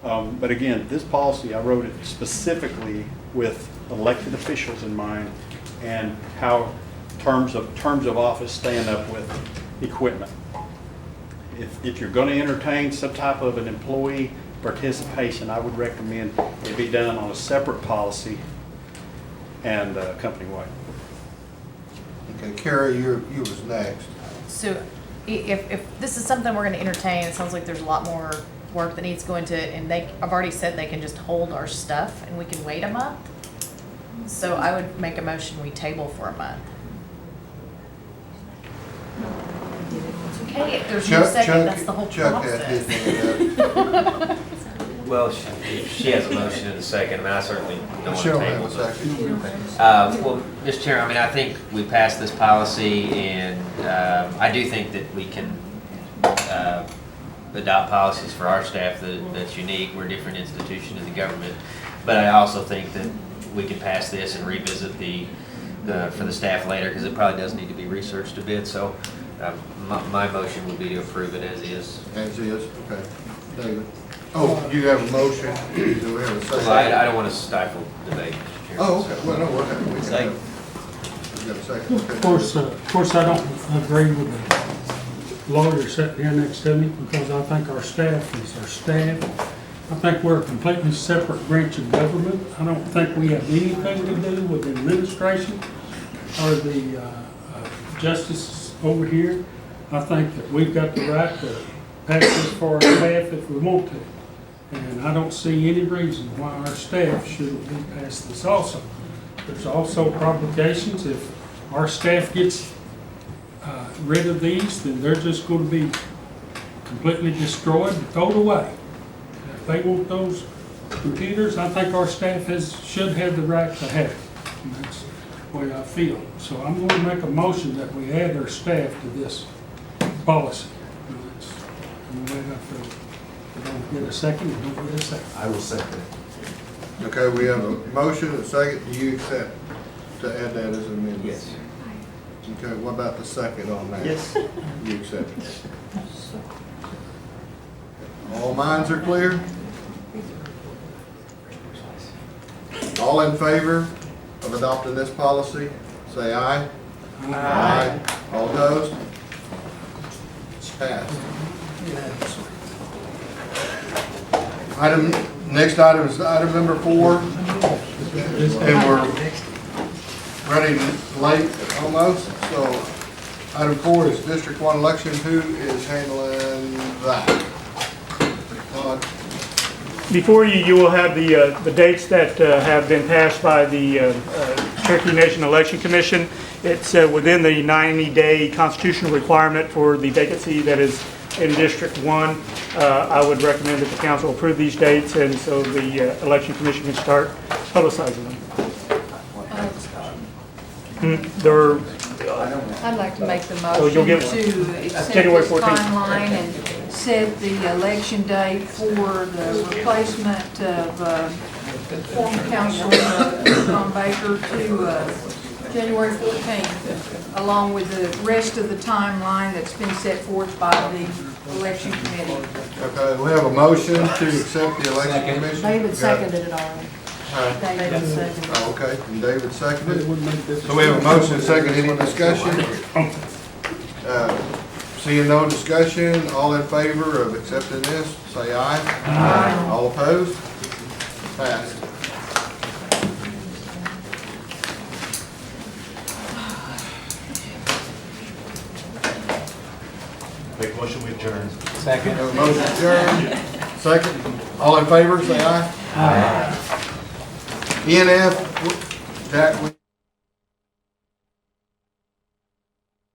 Speaker 20: But again, this policy, I wrote it specifically with elected officials in mind and how terms of office stand up with equipment. If you're going to entertain some type of an employee participation, I would recommend it be done on a separate policy and company-wide.
Speaker 1: Okay, Carrie, you was next.
Speaker 12: So if this is something we're gonna entertain, it sounds like there's a lot more work that needs to go into it, and I've already said they can just hold our stuff and we can wait a month. So I would make a motion, we table for a month. Okay, if there's no second, that's the whole process.
Speaker 5: Well, she has a motion in a second. I mean, I certainly don't want
Speaker 1: She
Speaker 5: to
Speaker 1: don't
Speaker 5: table
Speaker 1: have a second.
Speaker 5: Well, Mr. Chair, I mean, I think we passed this policy, and I do think that we can adopt policies for our staff that's unique. We're a different institution in the government. But I also think that we can pass this and revisit for the staff later, because it probably does need to be researched a bit. So my motion would be to approve it as is.
Speaker 1: As is, okay. David? Oh, you have a motion. Do we have a second?
Speaker 5: Well, I don't want to stifle debate, Mr. Chairman.
Speaker 1: Oh, okay. Well, no, we can have, we got a second. Okay.
Speaker 18: Of course, I don't agree with the lawyer sitting here next to me, because I think our staff is our staff. I think we're a completely separate branch of government. I don't think we have anything to do with the administration or the justices over here. I think that we've got the right to pass this for our staff if we want to. And I don't see any reason why our staff shouldn't be passed this also. There's also obligations. If our staff gets rid of these, then they're just going to be completely destroyed and thrown away. If they want those computers, I think our staff should have the right to have it. And that's the way I feel. So I'm going to make a motion that we add our staff to this policy. And that's the way I feel. If I don't get a second, I don't get a second.
Speaker 6: I will second it.
Speaker 1: Okay, we have a motion, a second. Do you accept to add that as an amendment?
Speaker 5: Yes.
Speaker 1: Okay, what about the second on that?
Speaker 19: Yes.
Speaker 1: You accept it? All minds are clear? All in favor of adopting this policy, say aye. Aye. All opposed? It's passed. Next item is item number 4. And we're running late almost, so Item 4 is District 1 election. Who is handling that? Todd?
Speaker 15: Before you, you will have the dates that have been passed by the Cherokee Nation Election Commission. It's within the 90-day constitutional requirement for the vacancy that is in District 1. I would recommend that the council approve these dates, and so the Election Commission can start publicizing them. They're
Speaker 3: I'd like to make the
Speaker 15: So you'll
Speaker 3: motion
Speaker 15: give-
Speaker 3: to accept
Speaker 15: January
Speaker 3: this
Speaker 15: 14th.
Speaker 3: timeline and set the election date for the replacement of former councilor Tom Baker to January 14th, along with the rest of the timeline that's been set forth by the election committee.
Speaker 1: Okay, we have a motion to accept the election commission.
Speaker 11: David seconded it already.
Speaker 3: David seconded.
Speaker 1: Oh, okay, and David seconded. So we have a motion and second. Any discussion? Seeing no discussion, all in favor of accepting this, say aye. Aye. All opposed? Passed.
Speaker 6: Make a motion, we adjourn.
Speaker 2: Second.
Speaker 1: Have a motion adjourned. Second. All in favor, say aye. Aye. ENF, Jack,